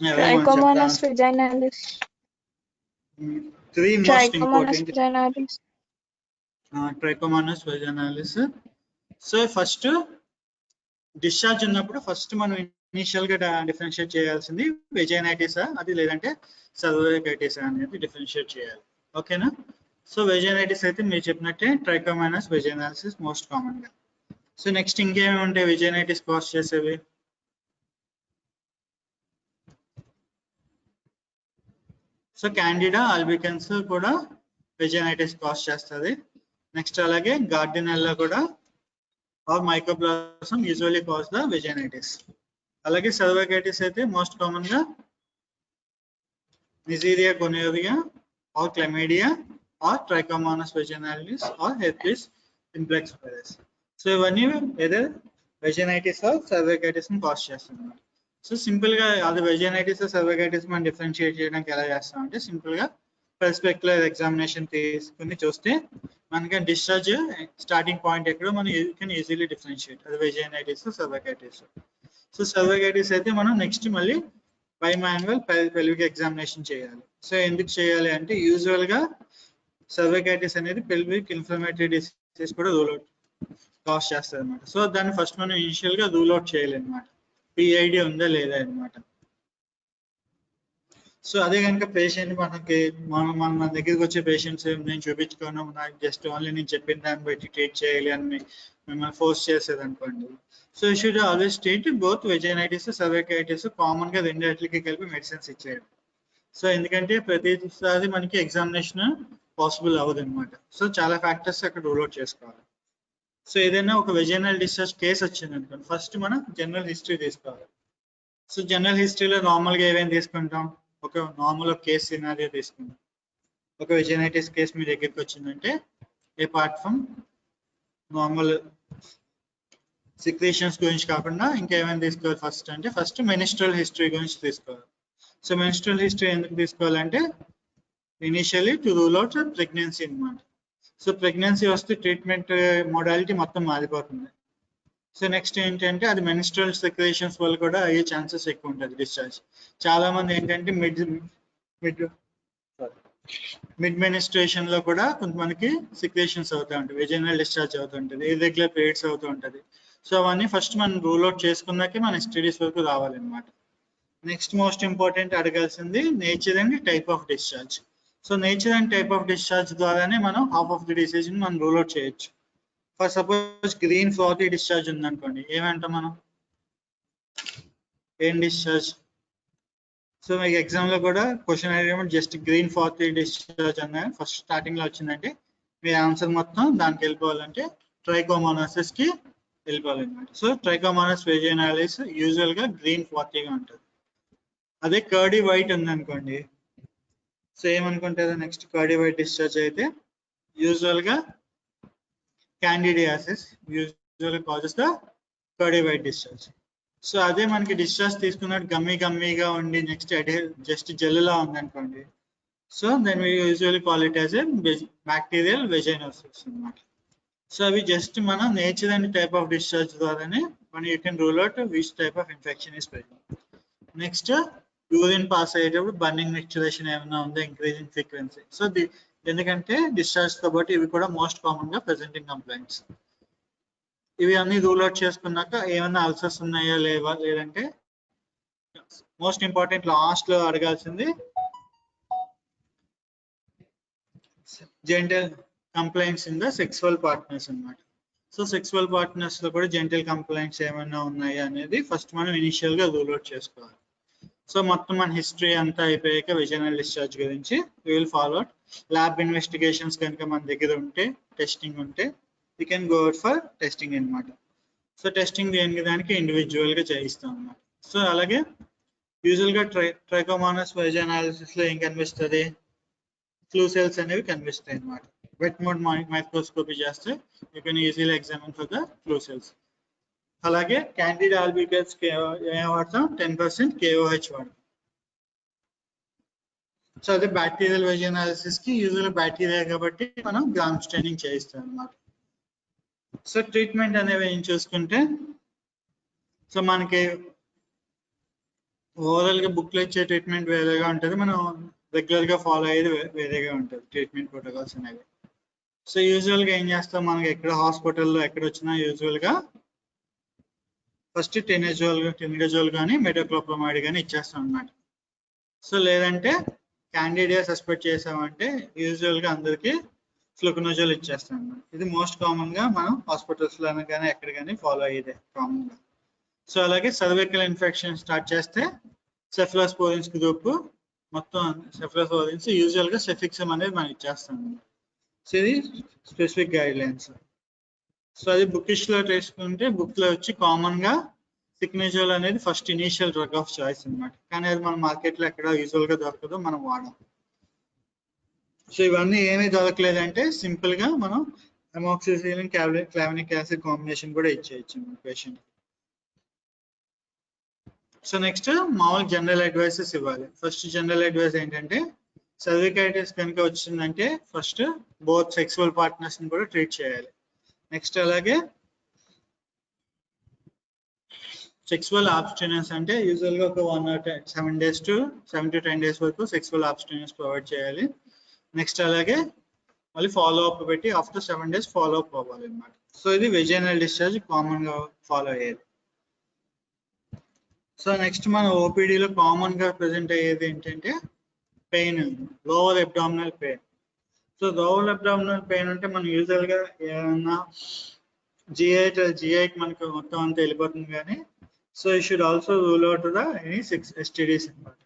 Trichomonas vaginalis. Three most Trichomonas important. vaginalis. Trichomonas vaginalis. So first discharge ఉన్నప్పుడు ఫస్ట్ మనం ఇనిషియల్ గా డిఫరెన్షియేట్ చేయాల్సింది వెజైనైటిసా అది లేదంటే సర్వైకైటిసా అనేది డిఫరెన్షియేట్ చేయాలి. ఓకేనా? సో వెజైనైటిస్ అయితే మీరు చెప్పినట్టే ట్రైకోమోనాస్ వెజైనాలిస్ మోస్ట్ కామన్ గా. సో నెక్స్ట్ ఇంకేమి ఉంటాయి వెజైనైటిస్ కాజ్ చేసేవి? సో క్యాండిడా ఆల్బికన్స్ కూడా వెజైనైటిస్ కాజ్ చేస్తుంది. నెక్స్ట్ అలాగే గార్డినెల్లా కూడా or mycoplasma usually cause the vaginitis. అలాగే సర్వైకైటిస్ అయితే మోస్ట్ కామన్ గా Neisseria gonorrhoea or chlamydia or Trichomonas vaginalis or herpes simplex virus. So ఇవన్నీ ఏదో వెజైనైటిస్ ఆర్ సర్వైకైటిస్ ని కాజ్ చేస్తున్నారు. సో సింపుల్ గా అది వెజైనైటిస్ సర్వైకైటిస్ మనం డిఫరెన్షియేట్ చేయడానికి ఎలా చేస్తామంటే సింపుల్ గా పర్స్పెక్యులర్ ఎగ్జామినేషన్ తీసుకుని చూస్తే మనకి డిశ్చార్జ్ స్టార్టింగ్ పాయింట్ ఎక్కడో మనం కెన్ ఈజీలీ డిఫరెన్షియేట్ అది వెజైనైటిస్ సర్వైకైటిస్. సో సర్వైకైటిస్ అయితే మనం నెక్స్ట్ మళ్ళీ బైమాన్యువల్ పెల్విక్ ఎగ్జామినేషన్ చేయాలి. సో ఎందుకు చేయాలి అంటే యూజువల్ గా సర్వైకైటిస్ అనేది పెల్విక్ ఇన్ఫ్లమేటరీ డిసీజ్ కూడా రూల్ అవుట్ కాజ్ చేస్తుంది అనమాట. సో దాన్ని ఫస్ట్ మనం ఇనిషియల్ గా రూల్ అవుట్ చేయాలి అనమాట. PID ఉందా లేదా అనమాట. సో అదే కనుక పేషెంట్ మనకి మన దగ్గరికి వచ్చే పేషెంట్స్ నేను చూపించుకోను నాకు జస్ట్ ఓన్లీ నేను చెప్పిన దాన్ని బట్టి ట్రీట్ చేయాలి అని మిమ్మల్ని ఫోర్స్ చేసేది అనుకోండి. So you should always treat both vaginitis cervicitis common గా రెండింటికి కలిపి మెడిసిన్స్ ఇచ్చేయండి. సో ఎందుకంటే ప్రతిసారి మనకి ఎగ్జామినేషన్ పాసిబుల్ అవ్వదు అనమాట. సో చాలా ఫ్యాక్టర్స్ అక్కడ రూల్ అవుట్ చేసుకోవాలి. సో ఏదైనా ఒక వెజైనల్ డిశ్చార్జ్ కేసు వచ్చింది అనుకోండి ఫస్ట్ మనం జనరల్ హిస్టరీ తీసుకోవాలి. సో జనరల్ హిస్టరీలో నార్మల్గా ఏమేమి తీసుకుంటాం? ఒక నార్మల్ కేస్ సినారియో తీసుకుంటాం. ఒక వెజైనైటిస్ కేసు మీ దగ్గరికి వచ్చిందంటే అపార్ట్ ఫ్రమ్ నార్మల్ సిక్రేషన్స్ గురించి కాకుండా ఇంకేమైనా తీసుకోవాలి ఫస్ట్ అంటే ఫస్ట్ మెనిస్ట్రల్ హిస్టరీ గురించి తీసుకోవాలి. సో మెనిస్ట్రల్ హిస్టరీ ఎందుకు తీసుకోవాలంటే initially to rule out pregnancy అనమాట. సో ప్రెగ్నెన్సీ వస్తే ట్రీట్మెంట్ మోడాలిటీ మొత్తం మారిపోతుంది. సో నెక్స్ట్ ఏంటంటే అది మెనిస్ట్రల్ సెక్రేషన్స్ వల్ల కూడా అయ్యే ఛాన్సెస్ ఎక్కువ ఉంటుంది డిశ్చార్జ్. చాలా మంది ఏంటంటే మిడ్ మెనిస్ట్రేషన్ లో కూడా కొంతమందికి సిక్రేషన్స్ అవుతూ ఉంటాయి, వెజైనల్ డిశ్చార్జ్ అవుతుంటుంది, ఇర్రెగ్యులర్ పీరియడ్స్ అవుతూ ఉంటుంది. సో అవన్నీ ఫస్ట్ మనం రూల్ అవుట్ చేసుకున్నాకే మన STDs వరకు రావాలన్నమాట. నెక్స్ట్ మోస్ట్ ఇంపార్టెంట్ అడగాల్సింది nature and type of discharge. So nature and type of discharge ద్వారానే మనం హాఫ్ ఆఫ్ ది డిసీజ్ ని మనం రూల్ అవుట్ చేయొచ్చు. For suppose green frothy discharge ఉందనుకోండి ఏమంటాం మనం? ఏం డిశ్చార్జ్? సో మీకు ఎగ్జామ్ లో కూడా క్వశ్చన్ అడిగినప్పుడు జస్ట్ గ్రీన్ ఫ్లాతీ డిశ్చార్జ్ అన్న ఫస్ట్ స్టార్టింగ్ లో వచ్చిందంటే మీ ఆన్సర్ మొత్తం దానికి వెళ్ళిపోవాలంటే ట్రైకోమోనాసిస్ కి వెళ్ళిపోవాలన్నమాట. సో ట్రైకోమోనాస్ వెజైనాలిస్ యూజువల్ గా గ్రీన్ ఫ్లాతీగా ఉంటుంది. అదే కర్డీ వైట్ ఉందనుకోండి సో ఏమనుకుంటారు నెక్స్ట్? కర్డీ వైట్ డిశ్చార్జ్ అయితే యూజువల్ గా candidiasis usually causes the cardiovite discharge. So అదే మనకి డిశ్చార్జ్ తీసుకున్నట్టు గమ్మీగా ఉండి నెక్స్ట్ జస్ట్ జెల్లా ఉందనుకోండి, so then we usually call it as a bacterial vaginosis అన్నమాట. సో అవి జస్ట్ మన nature and type of discharge ద్వారానే మనం you can rule out which type of infection is present. Next urine pass అయ్యేటప్పుడు burning micturition ఏమైనా ఉందో increasing frequency. So ఎందుకంటే discharge తో పాటు ఇవి కూడా మోస్ట్ కామన్ గా ప్రెజెంటింగ్ కంప్లైంట్స్. ఇవి అన్ని రూల్ అవుట్ చేసుకున్నాక ఏమైనా అల్సర్స్ ఉన్నాయా లేవా, లేదంటే మోస్ట్ ఇంపార్టెంట్ లాస్ట్ లో అడగాల్సింది genital complaints in the sexual partners అన్నమాట. సో సెక్సువల్ పార్ట్నర్స్ లో కూడా జెంటల్ కంప్లైంట్స్ ఏమైనా ఉన్నాయా అనేది ఫస్ట్ మనం ఇనిషియల్ గా రూల్ అవుట్ చేసుకోవాలి. సో మొత్తం మన హిస్టరీ అంతా అయిపోయాక వెజైనల్ డిశ్చార్జ్ గురించి we will follow out. Lab investigations కనుక మన దగ్గర ఉంటే, టెస్టింగ్ ఉంటే we can go out for testing అన్నమాట. సో టెస్టింగ్ దానికి ఇండివిజువల్ గా చేయిస్తాం అన్నమాట. సో అలాగే యూజువల్ గా ట్రైకోమోనాస్ వెజైనాలిసిస్ లో ఏం కనిపిస్తుంది, ఫ్లూ సెల్స్ అనేవి కనిపిస్తాయి అన్నమాట. వెట్ మోడ్ మైక్రోస్కోపీ చేస్తే you can easily examine for the flu cells. అలాగే క్యాండిడ్ ఆల్బికస్ ఏం వాడతాం, 10% KOH వాడతాం. సో అదే బ్యాక్టీరియల్ వెజైనాలిసిస్ కి యూజువల్ బ్యాక్టీరియా కాబట్టి మనం గ్రామ్ స్టైనింగ్ చేయిస్తాం అన్నమాట. సో ట్రీట్మెంట్ అనేవి ఏం చూసుకుంటే, సో మనకి ఓవరాల్ గా బుక్ లో ఇచ్చే ట్రీట్మెంట్ వేరేగా ఉంటుంది, మనం రెగ్యులర్ గా ఫాలో అయ్యేది వేరేగా ఉంటుంది ట్రీట్మెంట్ ప్రోటోకాల్స్ అనేవి. సో యూజువల్ గా ఏం చేస్తాం, మనకి ఎక్కడ హాస్పిటల్లో ఎక్కడ వచ్చినా యూజువల్ గా ఫస్ట్ టెనిడజోల్ కానీ మెటోక్లోప్రమైడ్ కానీ ఇచ్చేస్తాం అన్నమాట. సో లేదంటే క్యాండిడియా సస్పెక్ట్ చేసామంటే యూజువల్ గా అందరికి ఫ్లూకనోజోల్ ఇచ్చేస్తాం అన్నమాట. ఇది మోస్ట్ కామన్ గా మనం హాస్పిటల్స్ లో కానీ ఎక్కడ కానీ ఫాలో అయ్యేదే కామన్ గా. సో అలాగే సర్వైకల్ ఇన్ఫెక్షన్ స్టార్ట్ చేస్తే సెఫ్లోస్పోరిన్స్ గ్రూప్ మొత్తం సెఫ్లోస్పోరిన్స్ యూజువల్ గా సెఫిక్సమ్ అనేది మనం ఇచ్చేస్తాం. సో ఇది స్పెసిఫిక్ గైడ్ లైన్స్. సో అది బుకిష్ లో తీసుకుంటే బుక్ లో వచ్చి కామన్ గా సిక్నజోల్ అనేది first initial drug of choice అన్నమాట. కానీ అది మన మార్కెట్ లో ఎక్కడ యూజువల్ గా దొరకదు, మనం వాడాం. సో ఇవన్నీ ఏమీ దొరకలేదంటే సింపుల్ గా మనం అమోక్సిసిలిన్ క్లావినిక్ యాసిడ్ కాంబినేషన్ కూడా ఇచ్చేయచ్చు పేషెంట్. సో నెక్స్ట్ మామూలు జనరల్ అడ్వైసెస్ ఇవ్వాలి. ఫస్ట్ జనరల్ అడ్వైస్ ఏంటంటే, సర్వికైటిస్ కనుక వచ్చిందంటే ఫస్ట్ బోత్ సెక్సువల్ పార్ట్నర్స్ ని కూడా ట్రీట్ చేయాలి. నెక్స్ట్ అలాగే సెక్సువల్ ఆబ్స్టినెన్స్ అంటే యూజువల్ గా ఒక 7 to 10 days వరకు సెక్సువల్ ఆబ్స్టినెన్స్ ప్రొవైడ్ చేయాలి. నెక్స్ట్ అలాగే మళ్ళీ ఫాలో అప్ పెట్టి ఆఫ్టర్ 7 days ఫాలో అప్ అవ్వాలి అన్నమాట. సో ఇది వెజైనల్ డిశ్చార్జ్ కామన్ గా ఫాలో అయ్యేది. సో నెక్స్ట్ మన ఓపీడీలో కామన్ గా ప్రెసెంట్ అయ్యేది ఏంటంటే pain, lower abdominal pain. So lower abdominal pain అంటే మనం యూజువల్ గా ఏమన్నా జిఐకి మనకు మొత్తం అంతా వెళ్ళిపోతుంది కానీ, so you should also rule out the any STDs అన్నమాట.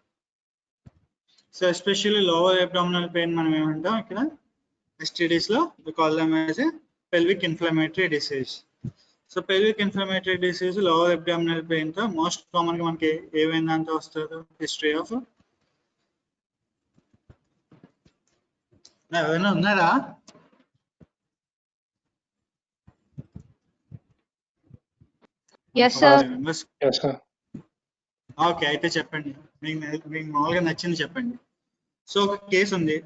So especially lower abdominal pain మనం ఏమంటాం ఇక్కడ STDs లో we call them as a pelvic inflammatory disease. So pelvic inflammatory disease lower abdominal pain తో మోస్ట్ కామన్ గా మనకి ఏమైనా అంత వస్తుందో హిస్టరీ ఆఫ్. ఎవరైనా ఉన్నారా? Yes, sir. ఓకే, అయితే చెప్పండి, మీకు మామూలుగా నచ్చింది చెప్పండి. సో ఒక కేసు ఉంది,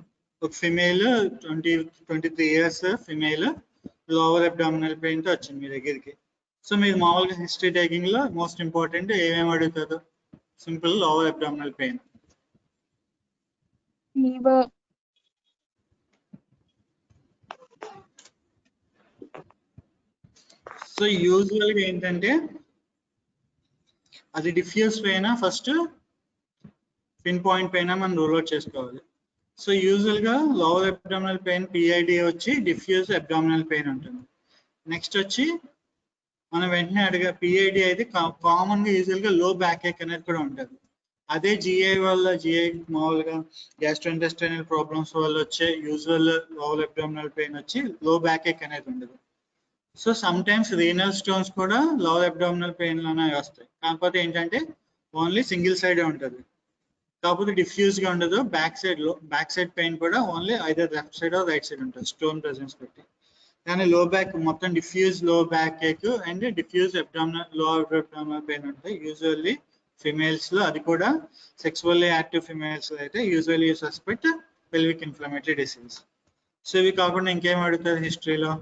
ఒక female 23 years female lower abdominal pain తో వచ్చింది మీ దగ్గరికి. సో మీరు మామూలుగా హిస్టరీ టేకింగ్ లో మోస్ట్ ఇంపార్టెంట్ ఏమేమి అడుగుతారు? Simple lower abdominal pain. Fever. So usual గా ఏంటంటే అది diffuse pain first pin point పైన మనం రూల్ అవుట్ చేసుకోవాలి. సో యూజువల్ గా లోవర్ అబ్డామినల్ పెయిన్ PID వచ్చి డిఫ్యూజ్ అబ్డామినల్ పెయిన్ ఉంటుంది. నెక్స్ట్ వచ్చి మనం వెంటనే PID అయితే కామన్ గా యూజువల్ గా లో బ్యాక్ ఏక్ అనేది కూడా ఉంటుంది. అదే GI వల్ల మామూలుగా గ్యాస్ట్రోఇంటెస్టైనల్ ప్రాబ్లమ్స్ వల్ల వచ్చే యూజువల్ లోవర్ అబ్డామినల్ పెయిన్ వచ్చి లో బ్యాక్ ఏక్ అనేది ఉండదు. So some times renal stones కూడా లోవర్ అబ్డామినల్ పెయిన్ లోనే వస్తాయి. కాకపోతే ఏంటంటే ఓన్లీ సింగిల్ సైడ్ ఉంటుంది, కాకపోతే డిఫ్యూజ్ గా ఉండదు. బ్యాక్ సైడ్ పెయిన్ కూడా only either left side or right side ఉంటుంది స్టోన్ ప్రెసెన్స్ బట్టి. కానీ లో బ్యాక్ మొత్తం diffuse low back ache and diffuse abdominal low abdominal pain ఉంటాయి యూజువల్లీ ఫిమేల్స్ లో. అది కూడా సెక్సువల్లీ యాక్టివ్ ఫిమేల్స్ అయితే usually you suspect pelvic inflammatory disease. So ఇవి కాకుండా ఇంకేం అడుగుతారు హిస్టరీలో?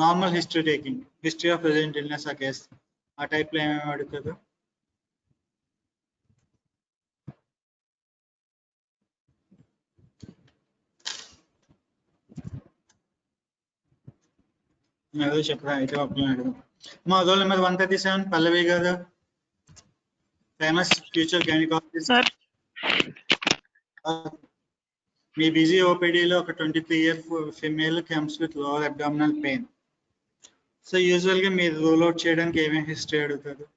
Normal history taking, history of present illness ఆ కేస్, ఆ టైప్ లో ఏమేమి అడుగుతారు? ఏదో చెప్పరా అయితే ఒక్కరిని అడుగు. మా రోల్ నెంబర్ 137 పల్లవి గారు, ఫేమస్ ఫ్యూచర్ గైనకాలజిస్ట్. సార్ మీ బిజీ ఓపీడీలో ఒక 23-year female comes with lower abdominal pain. So usual గా మీరు రూల్ అవుట్ చేయడానికి ఏమేమి హిస్టరీ అడుగుతారు?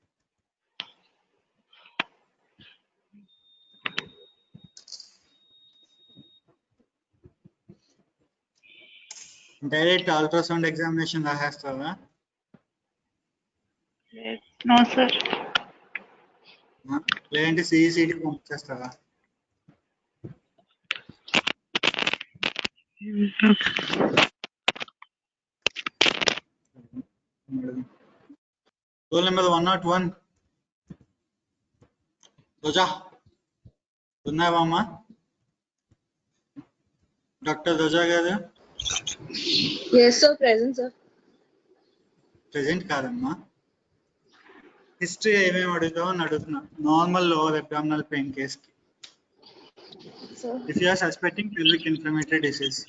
డైరెక్ట్ అల్ట్రాసౌండ్ ఎగ్జామినేషన్ రాసేస్తావా? No sir. లేదంటే సిఈసిడి పంపించేస్తావా? రోల్ నెంబర్ 101 రోజా ఉన్నావమ్మా? డాక్టర్ రోజా గారు Yes, sir. Present, sir. Present కాదమ్మా. హిస్టరీ ఏమేమి అడుగుతావు అని అడుగుతున్నా. Normal lower abdominal pain case కి Sir. If you are suspecting pelvic inflammatory disease.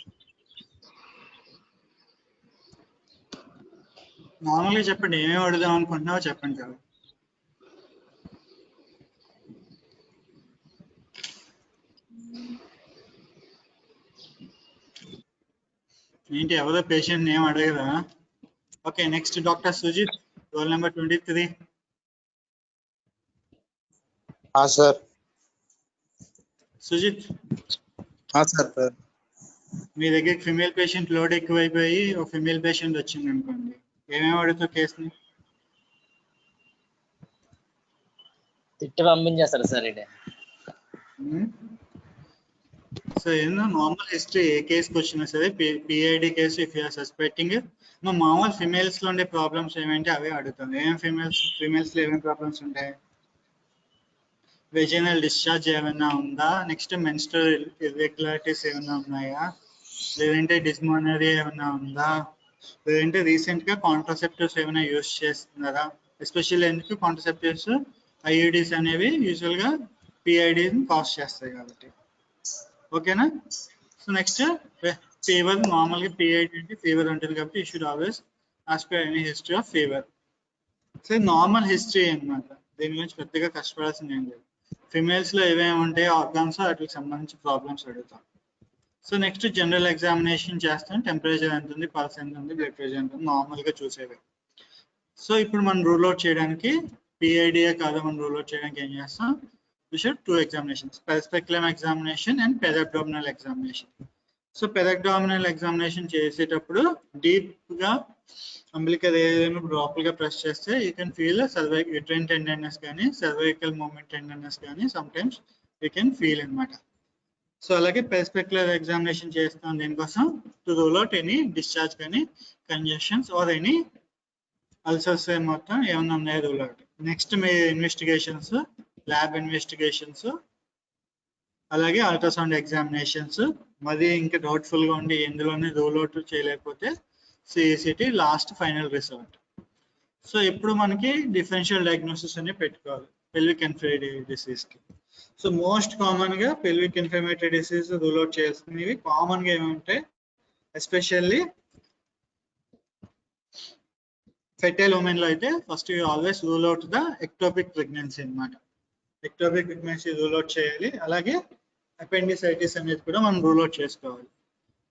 నార్మల్గా చెప్పండి ఏమేమి అడుగుదాం అనుకుంటున్నావో చెప్పండి చాలు. ఏంటి ఎవరో పేషెంట్ నేమ్ అడగదా? Okay next doctor Sujith, roll number 23. Sir. Sujith sir. మీ దగ్గర ఫిమేల్ పేషెంట్ లోడ్ ఎక్కువైపోయి ఒక ఫిమేల్ పేషెంట్ వచ్చింది అనుకోండి, ఏమేమి అడుగుతావు కేసుని? తిట్టి పంపించేస్తారు సార్ ఇది. సో ఏందో నార్మల్ హిస్టరీ ఏ కేసుకి వచ్చినా సరే PID case if you're suspecting మామూలు ఫిమేల్స్ లో ఉండే ప్రాబ్లమ్స్ ఏమంటే అవే అడుగుతాం. ఏం ఫిమేల్స్ లో ఏమేమి ప్రాబ్లమ్స్ ఉంటాయి? వెజినల్ డిశ్చార్జ్ ఏమైనా ఉందా, నెక్స్ట్ మెన్స్ట్రల్ ఇర్రెగ్యులారిటీస్ ఏమైనా ఉన్నాయా, లేదంటే డిస్మోనరీ ఏమైనా ఉందా, లేదంటే రీసెంట్ గా కాంట్రాసెప్టివ్స్ ఏమైనా యూజ్ చేస్తున్నారా? ఎస్పెషల్లీ ఎందుకు కాంట్రాసెప్టివ్స్ ఐయుడిస్ అనేవి యూజువల్ గా పిఐడిని కాజ్ చేస్తాయి కాబట్టి. ఓకేనా? సో నెక్స్ట్ ఫీవర్, నార్మల్ గా పిఐడి అంటే ఫీవర్ ఉంటుంది కాబట్టి you should always ask any history of fever. So normal history అన్నమాట, దీని గురించి పెద్దగా కష్టపడాల్సింది ఏం లేదు. ఫిమేల్స్ లో ఏమేమి ఉంటాయి ఆర్గాన్స్ వాటికి సంబంధించి ప్రాబ్లమ్స్ అడుగుతాం. సో నెక్స్ట్ జనరల్ ఎగ్జామినేషన్ చేస్తాం. టెంపరేచర్ ఎంత ఉంది, పల్స్ ఎంత ఉంది, బ్లడ్ ప్రెషర్ ఎంత ఉంది, నార్మల్ గా చూసేవి. సో ఇప్పుడు మనం రూల్ అవుట్ చేయడానికి పిఐడిఏ కాదు, మనం రూల్ అవుట్ చేయడానికి ఏం చేస్తాం? We should 2 examinations, perispectrum examination and periabdominal examination. So periabdominal examination చేసేటప్పుడు డీప్ గా అంబిలికల్ ఏరియాను లోపలిగా ప్రెస్ చేస్తే you can feel uterine tenderness కానీ సర్వైకల్ మూమెంట్ టెండర్నెస్ కానీ some times you can feel అన్నమాట. సో అలాగే పెరిస్పెక్యులర్ ఎగ్జామినేషన్ చేస్తాం దీనికోసం to rule out any discharge కానీ కంజెషన్స్ ఆర్ ఎనీ అల్సర్స్ మొత్తం ఏమన్నా ఉన్నాయో రూల్ అవుట్. నెక్స్ట్ మీ ఇన్వెస్టిగేషన్స్, ల్యాబ్ ఇన్వెస్టిగేషన్స్, అలాగే అల్ట్రాసౌండ్ ఎగ్జామినేషన్స్. మరి ఇంకా డౌట్ఫుల్ గా ఉండి ఎందులోనే రూల్ అవుట్ చేయలేకపోతే సిఈసిటీ లాస్ట్ ఫైనల్ రిజల్ట్. సో ఇప్పుడు మనకి డిఫరెన్షియల్ డయాగ్నోసిస్ అని పెట్టుకోవాలి పెల్విక్ ఇన్ఫ్లమేటరీ డిసీజ్ కి. సో మోస్ట్ కామన్ గా pelvic inflammatory disease rule out చేయాల్సినవి కామన్ గా ఏమంటే ఎస్పెషల్లీ ఫెర్టైల్ ఉమెన్ లో అయితే first you always rule out the ectopic pregnancy అన్నమాట. ఎక్టోపిక్ ప్రెగ్నెన్సీ రూల్ అవుట్ చేయాలి. అలాగే అపెండిసైటిస్ అనేది కూడా మనం రూల్ అవుట్ చేసుకోవాలి.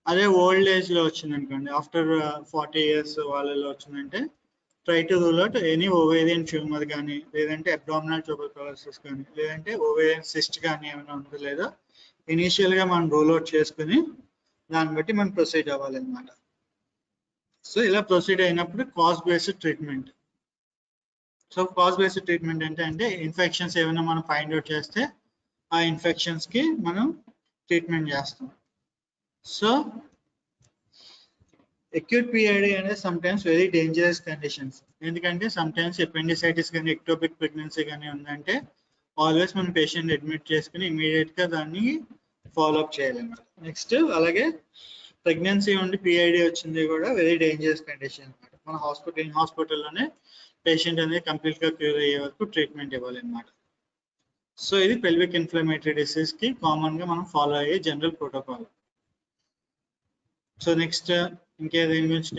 అదే ఓల్డ్ ఏజ్ లో వచ్చింది అనుకోండి, ఆఫ్టర్ 40 years వాళ్ళలో వచ్చిందంటే try to rule out any ovarian tumour కానీ, లేదంటే అబ్డామినల్ ట్యూబర్కులోసిస్ కానీ, లేదంటే ఓవేరియన్ సిస్ట్ కానీ ఏమైనా ఉందో లేదో ఇనీషియల్ గా మనం రూల్ అవుట్ చేసుకుని దాన్ని బట్టి మనం ప్రొసీడ్ అవ్వాలన్నమాట. సో ఇలా ప్రొసీడ్ అయినప్పుడు cause based treatment. So cause based treatment అంటే ఇన్ఫెక్షన్స్ ఏమైనా మనం ఫైండ్ అవుట్ చేస్తే ఆ ఇన్ఫెక్షన్స్ కి మనం ట్రీట్మెంట్ చేస్తాం. సో acute PID అనేది sometimes very dangerous conditions. ఎందుకంటే sometimes appendicitis కానీ ectopic pregnancy కానీ ఉందంటే ఆల్వేస్ మన పేషెంట్ అడ్మిట్ చేసుకుని ఇమీడియట్ గా దాన్ని ఫాలో అప్ చేయాలన్నమాట. నెక్స్ట్ అలాగే ప్రెగ్నెన్సీ ఉండి PID వచ్చింది కూడా వెరీ డేంజరస్ కండిషన్ అనమాట. మన హాస్పిటల్లోనే పేషెంట్ అనేది కంప్లీట్ గా క్యూర్ అయ్యే వరకు ట్రీట్మెంట్ ఇవ్వాలన్నమాట. సో ఇది పెల్విక్ ఇన్ఫ్లమేటరీ డిసీజ్ కి కామన్ గా మనం ఫాలో అయ్యే జనరల్ ప్రోటోకాల్. సో నెక్స్ట్ ఇంకేదేని గురించి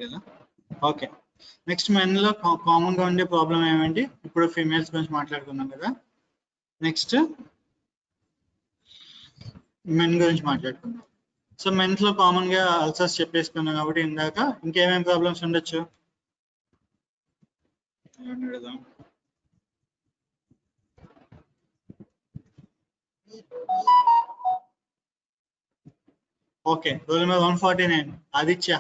కదా. ఓకే, నెక్స్ట్ మెన్ లో కామన్ గా ఉండే ప్రాబ్లం ఏమండి? ఇప్పుడు ఫీమేల్స్ గురించి మాట్లాడుకున్నాం కదా. నెక్స్ట్ మెన్ గురించి మాట్లాడుకుందాం. సో మెన్స్ లో కామన్ గా అల్సర్స్ చెప్పేసుకున్నాం కాబట్టి ఇందాక ఇంకేమేమి ప్రాబ్లమ్స్ ఉండొచ్చు? Okay, roll number 149 Aditya.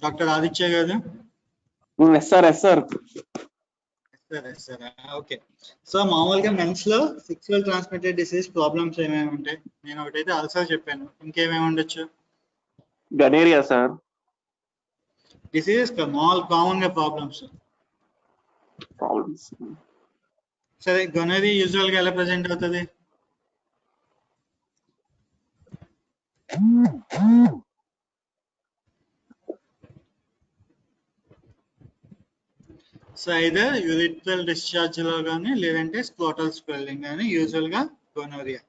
Doctor Aditya గారు. సార్ ఓకే, సో మామూలుగా మెన్స్ లో సెక్సువల్ ట్రాన్స్మిటెడ్ డిసీజ్ ప్రాబ్లమ్స్ ఏమేమి ఉంటాయి? నేను ఒకటైతే అల్సర్ చెప్పాను, ఇంకేమేమి ఉండొచ్చు? Gonorrhoea sir. డిసీజెస్ మామూలు కామన్ గా ప్రాబ్లమ్స్. సరే, గొనరీ యూజువల్ గా ఎలా ప్రెజెంట్ అవుతుంది? సో ఐదర్ యూరిథ్రల్ డిశ్చార్జ్ లో కానీ లేదంటే స్క్రోటల్ స్వెల్లింగ్ కానీ యూజువల్ గా గొనోరియా.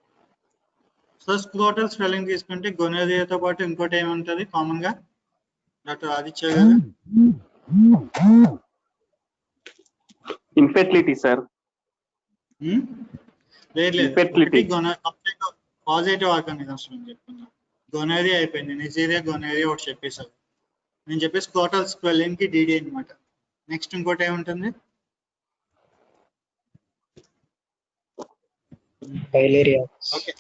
సో స్క్రోటల్ స్వెల్లింగ్ తీసుకుంటే గొనోరియాతో పాటు ఇంకోటి ఏమి ఉంటుంది కామన్ గా డాక్టర్ ఆదిత్య గారు? Infertility sir. లేదు పాజిటివ్ ఆర్గానిజమ్స్ చెప్తున్నా. గొనోరియా అయిపోయింది, నిజేరియా గొనోరియా ఒకటి చెప్పేసారు. నేను చెప్పేసి స్క్రోటల్ స్వెల్లింగ్ కి DD అనమాట. నెక్స్ట్ ఇంకోటి ఏముంటుంది? ఫైలేరియా. ఓకే,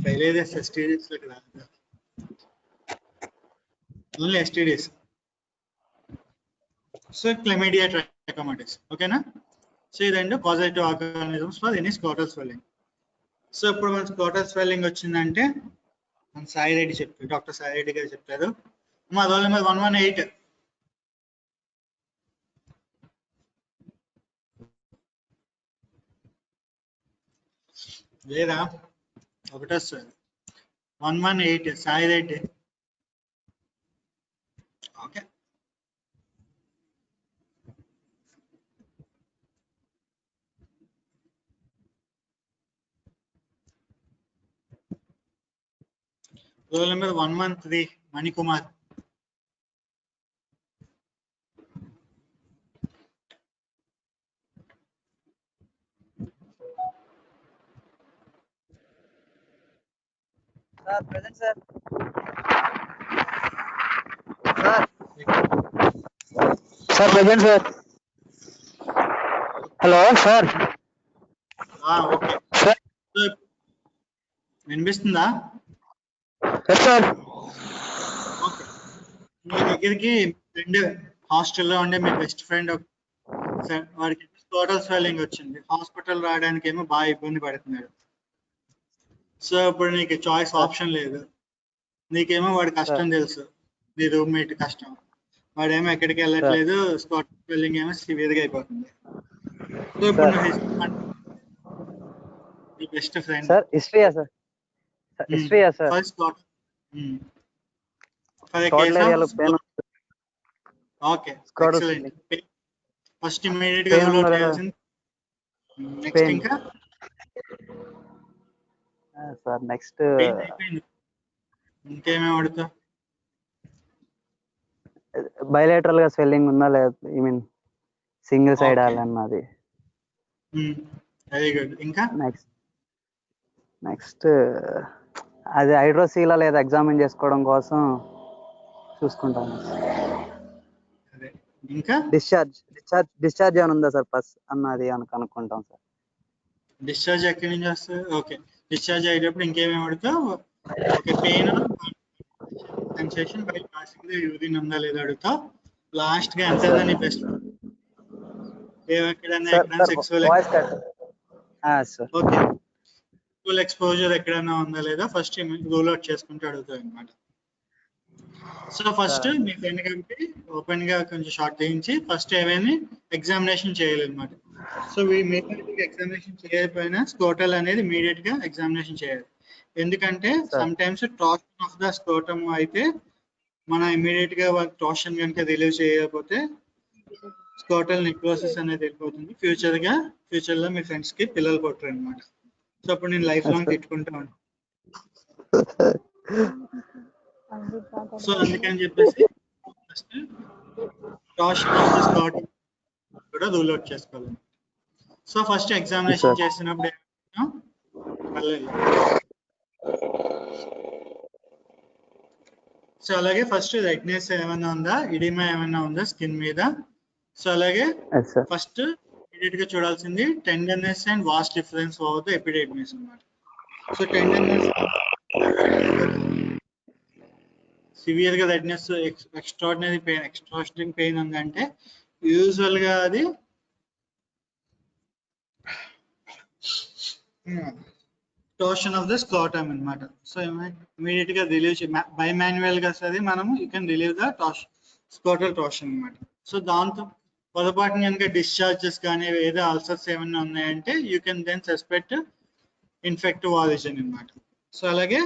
ఫైలేరియా STDs లోకి రాదు, only STDs. So chlamydia trachomatis. ఓకేనా? సో ఇదండి positive organisms for any scrotal swelling. So ఇప్పుడు మన స్క్రోటల్ స్వెల్లింగ్ వచ్చిందంటే మన సాయి రెడ్డి చెప్తారు, డాక్టర్ సాయి రెడ్డి గారు చెప్తారు. మా రోల్ నెంబర్ 118. లేదా ఒకటో sir 118 Sai Reddy. Okay, roll number 113 Manikumar. Sir present sir. Sir present sir. Hello sir. Okay, వినిపిస్తుందా? సార్. ఓకే, మీ దగ్గరికి ఫ్రెండ్ హాస్టల్లో ఉండే మీ బెస్ట్ ఫ్రెండ్ వాడికి టోటల్ స్వెల్లింగ్ వచ్చింది, హాస్పిటల్ రావడానికి ఏమో బాగా ఇబ్బంది పడుతున్నాడు. సో ఇప్పుడు నీకు చాయిస్ ఆప్షన్ లేదు, నీకేమో వాడి కష్టం తెలుసు, నీ రూమ్మేట్ కష్టం, వాడేమో ఎక్కడికి వెళ్ళట్లేదు, టోటల్ స్వెల్లింగ్ ఏమో సివియర్ గా అయిపోతుంది. సో ఇప్పుడు నీ బెస్ట్ ఫ్రెండ్ హిస్టరీయా సార్? హిస్టరీయా sir? First okay, excellent. First immediate గా రూల్ అవుట్ చేయాల్సింది. నెక్స్ట్ ఇంకా సార్ నెక్స్ట్ ఇంకేమేమి అడుగుతా? బైలేటరల్ గా స్వెల్లింగ్ ఉందా లేదా, ఐ మీన్ సింగిల్ సైడ్ అన్నది. Very good. ఇంకా నెక్స్ట్ అది హైడ్రోసీలా లేదా ఎగ్జామిన్ చేసుకోవడం కోసం చూసుకుంటాను. ఇంకా డిశ్చార్జ్ ఏమైనా ఉందా సార్ ప్లస్ అన్నది అనుకుంటాం సార్. డిశ్చార్జ్ ఎక్కడి నుంచి వస్తుంది? ఓకే, డిశ్చార్జ్ అయ్యేటప్పుడు ఇంకేమేమి అడుగుతావు? Okay, pain, sensation by passing the urine ఉందా లేదా అడుగుతావు. లాస్ట్ గా ఎంత నీ బెస్ట్ ఎక్కడైనా sexual sir okay, full exposure ఎక్కడైనా ఉందా లేదా ఫస్ట్ రూల్ అవుట్ చేసుకుంటూ అడుగుతాయి అనమాట. సో ఫస్ట్ మీ ఫ్రెండ్ కాబట్టి ఓపెన్ గా కొంచెం షార్ట్ చేయించి ఫస్ట్ ఏమైనా ఎగ్జామినేషన్ చేయాలన్నమాట. సో ఎగ్జామినేషన్ చేయకపోయినా స్కోటల్ అనేది ఇమీడియట్ గా ఎగ్జామినేషన్ చేయాలి. ఎందుకంటే some times torsion of the scrotum అయితే మన ఇమీడియట్ గా టార్షన్ కనుక రిలీవ్ చేయకపోతే స్కోటల్ నెక్రోసిస్ అనేది వెళ్ళిపోతుంది. ఫ్యూచర్ లో మీ ఫ్రెండ్స్ కి పిల్లలు కొట్టరు అనమాట. సో అప్పుడు నేను లైఫ్ లాంగ్ తిట్టుకుంటా ఉంటాను. సో అందుకని చెప్పేసి ఫస్ట్ టార్షన్ ఆఫ్ ద స్కోటమ్ కూడా రూల్ అవుట్ చేసుకోవాలి. సో ఫస్ట్ ఎగ్జామినేషన్ చేసినప్పుడు సో అలాగే ఫస్ట్ రెడ్నెస్ ఏమైనా ఉందా, ఇడిమా ఏమైనా ఉందా స్కిన్ మీద. సో అలాగే ఫస్ట్ ఇమీడియట్ గా చూడాల్సింది tenderness and vast difference over the epidermis అన్నమాట. సో టెండర్నెస్ సివియర్ గా redness, extraordinary pain, extraordinary pain ఉందంటే యూజువల్ గా అది టోర్షన్ ఆఫ్ ద స్క్రోటమ్ అన్నమాట. సో ఇమీడియట్ గా రిలీవ్ బై మాన్యువల్ గా సరే మనము you can relieve the scrotal torsion అన్నమాట. సో దాంతో పొరపాటున కనుక డిశ్చార్జెస్ కానీ ఏదో అల్సర్స్ ఏమైనా ఉన్నాయంటే you can then suspect infective origin అన్నమాట. సో అలాగే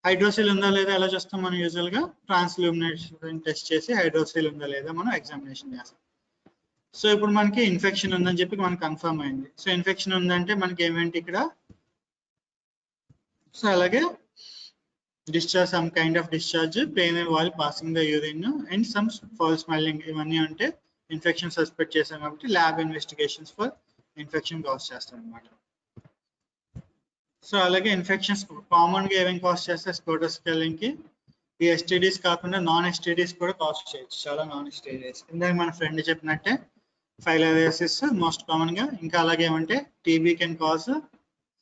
హైడ్రోసిల్ ఉందా లేదా ఎలా చూస్తాం మనం యూజువల్ గా ట్రాన్స్ల్యూమినేషన్ టెస్ట్ చేసి హైడ్రోసిల్ ఉందా లేదా మనం ఎగ్జామినేషన్ చేస్తాం. సో ఇప్పుడు మనకి ఇన్ఫెక్షన్ ఉందని చెప్పి మనకి కన్ఫర్మ్ అయింది. సో ఇన్ఫెక్షన్ ఉందంటే మనకి ఏమేంటి ఇక్కడ, సో అలాగే discharge, some kind of discharge, pain wall passing the urine and some foul smelling, ఇవన్నీ ఉంటే ఇన్ఫెక్షన్ సస్పెక్ట్ చేసాం కాబట్టి lab investigations for infection cause చేస్తాం అనమాట. సో అలాగే ఇన్ఫెక్షన్స్ కామన్ గా ఏమేమి కాజ్ చేస్తాయి స్కోటల్ స్వెల్లింగ్ కి, ఈ ఎస్టీడీస్ కాకుండా నాన్ ఎస్టీడీస్ కూడా కాజ్ చేయొచ్చు. చాలా నాన్ ఎస్టీడీస్ ఇందాక మన ఫ్రెండ్ చెప్పినట్టే ఫైలేరియాసిస్ మోస్ట్ కామన్ గా, ఇంకా అలాగే ఏమంటే TB can cause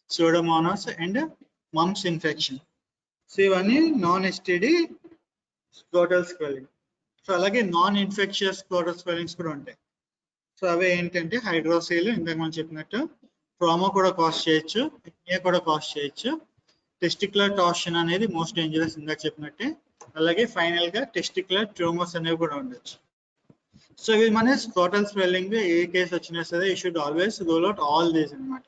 Pseudomonas and mumps infection. So ఇవన్నీ నాన్ ఎస్టీడీ స్కోటల్ స్వెల్లింగ్. సో అలాగే నాన్ ఇన్ఫెక్షియస్ స్కోటల్ స్వెల్లింగ్స్ కూడా ఉంటాయి. సో అవి ఏంటంటే హైడ్రోసిల్ ఇందాక మనం చెప్పినట్టు, ప్రోమో కూడా కాజ్ చేయొచ్చు, ఏ కూడా కాజ్ చేయొచ్చు, టెస్టిక్యులర్ టార్షన్ అనేది మోస్ట్ డేంజరస్ ఇందాక చెప్పినట్టే, అలాగే ఫైనల్ గా టెస్టిక్యులర్ ట్యూమర్స్ అనేవి కూడా ఉండొచ్చు. సో ఇవి మన స్కోటల్ స్వెల్లింగ్ ఏ కేసు వచ్చినా సరే you should always rule out all these అన్నమాట.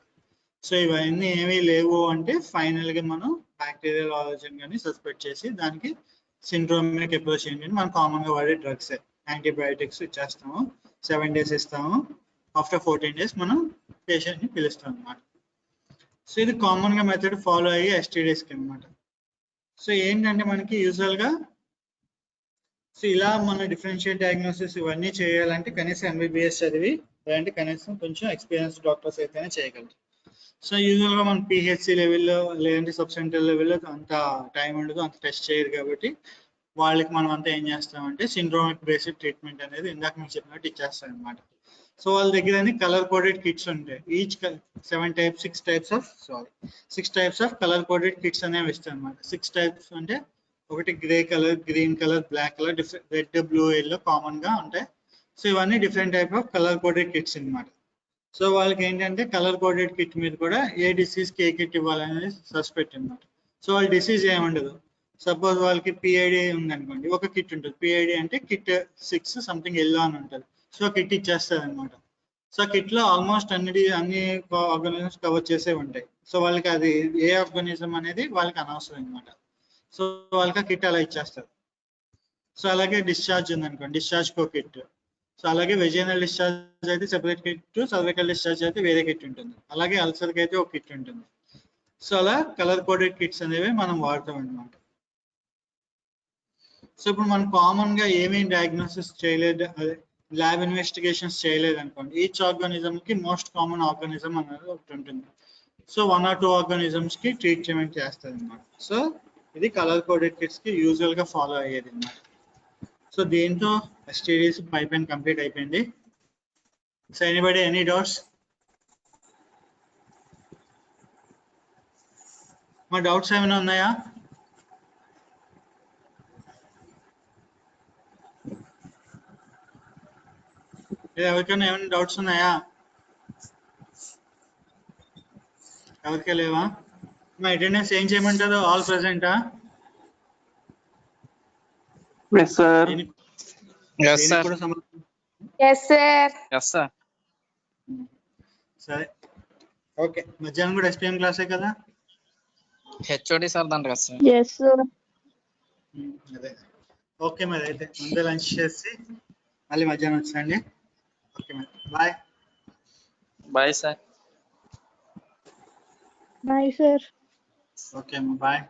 సో ఇవన్నీ ఏమీ లేవు అంటే ఫైనల్ గా మనం బ్యాక్టీరియల్ ఆరిజిన్ కానీ సస్పెక్ట్ చేసి దానికి సిండ్రోమిక్ అప్రోచ్ ఏంటంటే మనం కామన్ గా వాడే డ్రగ్స్ యాంటీబయాటిక్స్ ఇచ్చేస్తాము, 7 days ఇస్తాము, ఆఫ్టర్ 14 days మనం పేషెంట్ ని పిలుస్తాం అన్నమాట. సో ఇది కామన్ గా మెథడ్ ఫాలో అయ్యే ఎస్టీడీస్ కి అన్నమాట. సో ఏంటంటే మనకి యూజువల్ గా సో ఇలా మన డిఫరెన్షియల్ డయాగ్నోసిస్ ఇవన్నీ చేయాలంటే కనీసం ఎంబీబీఎస్ చదివి లేదంటే కనీసం కొంచెం ఎక్స్పీరియన్స్ డాక్టర్స్ అయితేనే చేయగలరు. సో యూజువల్ గా మన పిహెచ్సి లెవెల్లో లేదంటే సబ్ సెంటర్ లెవెల్లో అంత టైం ఉండదు, అంత టెస్ట్ చేయరు కాబట్టి వాళ్ళకి మనం అంతా ఏం చేస్తామంటే సిండ్రోమిక్ బేసిక్ ట్రీట్మెంట్ అనేది ఇందాక మీకు చెప్పినట్టు ఇచ్చేస్తాం అనమాట. సో వాళ్ళ దగ్గర అన్ని కలర్ కోడెడ్ కిట్స్ ఉంటాయి. Each 6 types of colour coded kits అనేవి ఇస్తాయి అనమాట. 6 టైప్స్ అంటే ఒకటి grey colour, green colour, black colour, red, blue, yellow common గా ఉంటాయి. సో ఇవన్నీ different type of colour coded kits అనమాట. సో వాళ్ళకి ఏంటంటే కలర్ కోడెడ్ కిట్ మీద కూడా ఏ డిసీజ్ కి ఏ కిట్ ఇవ్వాలనేది సస్పెక్ట్ అనమాట. సో వాళ్ళ డిసీజ్ ఏముండదు. సపోజ్ వాళ్ళకి పిఐడి ఉందనుకోండి, ఒక కిట్ ఉంటుంది. పిఐడి అంటే కిట్ 6 సంథింగ్ ఎల్లో అని ఉంటుంది. సో కిట్ ఇచ్చేస్తుంది అనమాట. సో కిట్ లో ఆల్మోస్ట్ అన్ని ఆర్గానిజమ్స్ కవర్ చేసే ఉంటాయి. సో వాళ్ళకి అది ఏ ఆర్గానిజం అనేది వాళ్ళకి అనవసరం అనమాట. సో వాళ్ళకి ఆ కిట్ అలా ఇచ్చేస్తారు. సో అలాగే డిశ్చార్జ్ ఉందనుకోండి, డిశ్చార్జ్ కో కిట్. సో అలాగే వెజైనల్ డిశ్చార్జ్ అయితే సెపరేట్ కిట్, సర్వికల్ డిశ్చార్జ్ అయితే వేరే కిట్ ఉంటుంది. అలాగే అల్సర్ కి అయితే ఒక కిట్ ఉంటుంది. సో అలా కలర్ కోడెడ్ కిట్స్ అనేవి మనం వాడతాం అనమాట. సో ఇప్పుడు మనం కామన్ గా ఏమేమి డయాగ్నోసిస్ చేయలేదు, అదే ల్యాబ్ ఇన్వెస్టిగేషన్స్ చేయలేదు అనుకోండి, ఈచ్ ఆర్గానిజం కి మోస్ట్ కామన్ ఆర్గానిజం అనేది ఒకటి ఉంటుంది. సో 1 or 2 ఆర్గానిజమ్స్ కి ట్రీట్మెంట్ చేస్తారు అనమాట. సో ఇది కలర్ కోడెడ్ కిట్స్ కి యూజువల్ గా ఫాలో అయ్యేది అనమాట. సో దీంతో ఎస్టీడీస్ పైపైన కంప్లీట్ అయిపోయింది. So anybody any doubts? మా డౌట్స్ ఏమైనా ఉన్నాయా? ఎవరికైనా ఏమైనా డౌట్స్ ఉన్నాయా? ఎవరికే లేవా? మా అటెండెన్స్ ఏం చేయమంటారు? ఆల్ ప్రెసెంటా? Yes sir. Yes sir. కూడా సమర్థం. Yes sir. Yes sir. సరే ఓకే. మధ్యాహ్నం కూడా ఎస్పీఎం క్లాసే కదా? హెచ్ఓడి సార్ దండ కదా సార్. Yes, sir. అదే ఓకే. మరి అయితే ముందే లంచ్ చేసి మళ్ళీ మధ్యాహ్నం వచ్చండి. ఓకే మరి bye. Bye sir. Bye, sir. Okay అమ్మా బాయ్.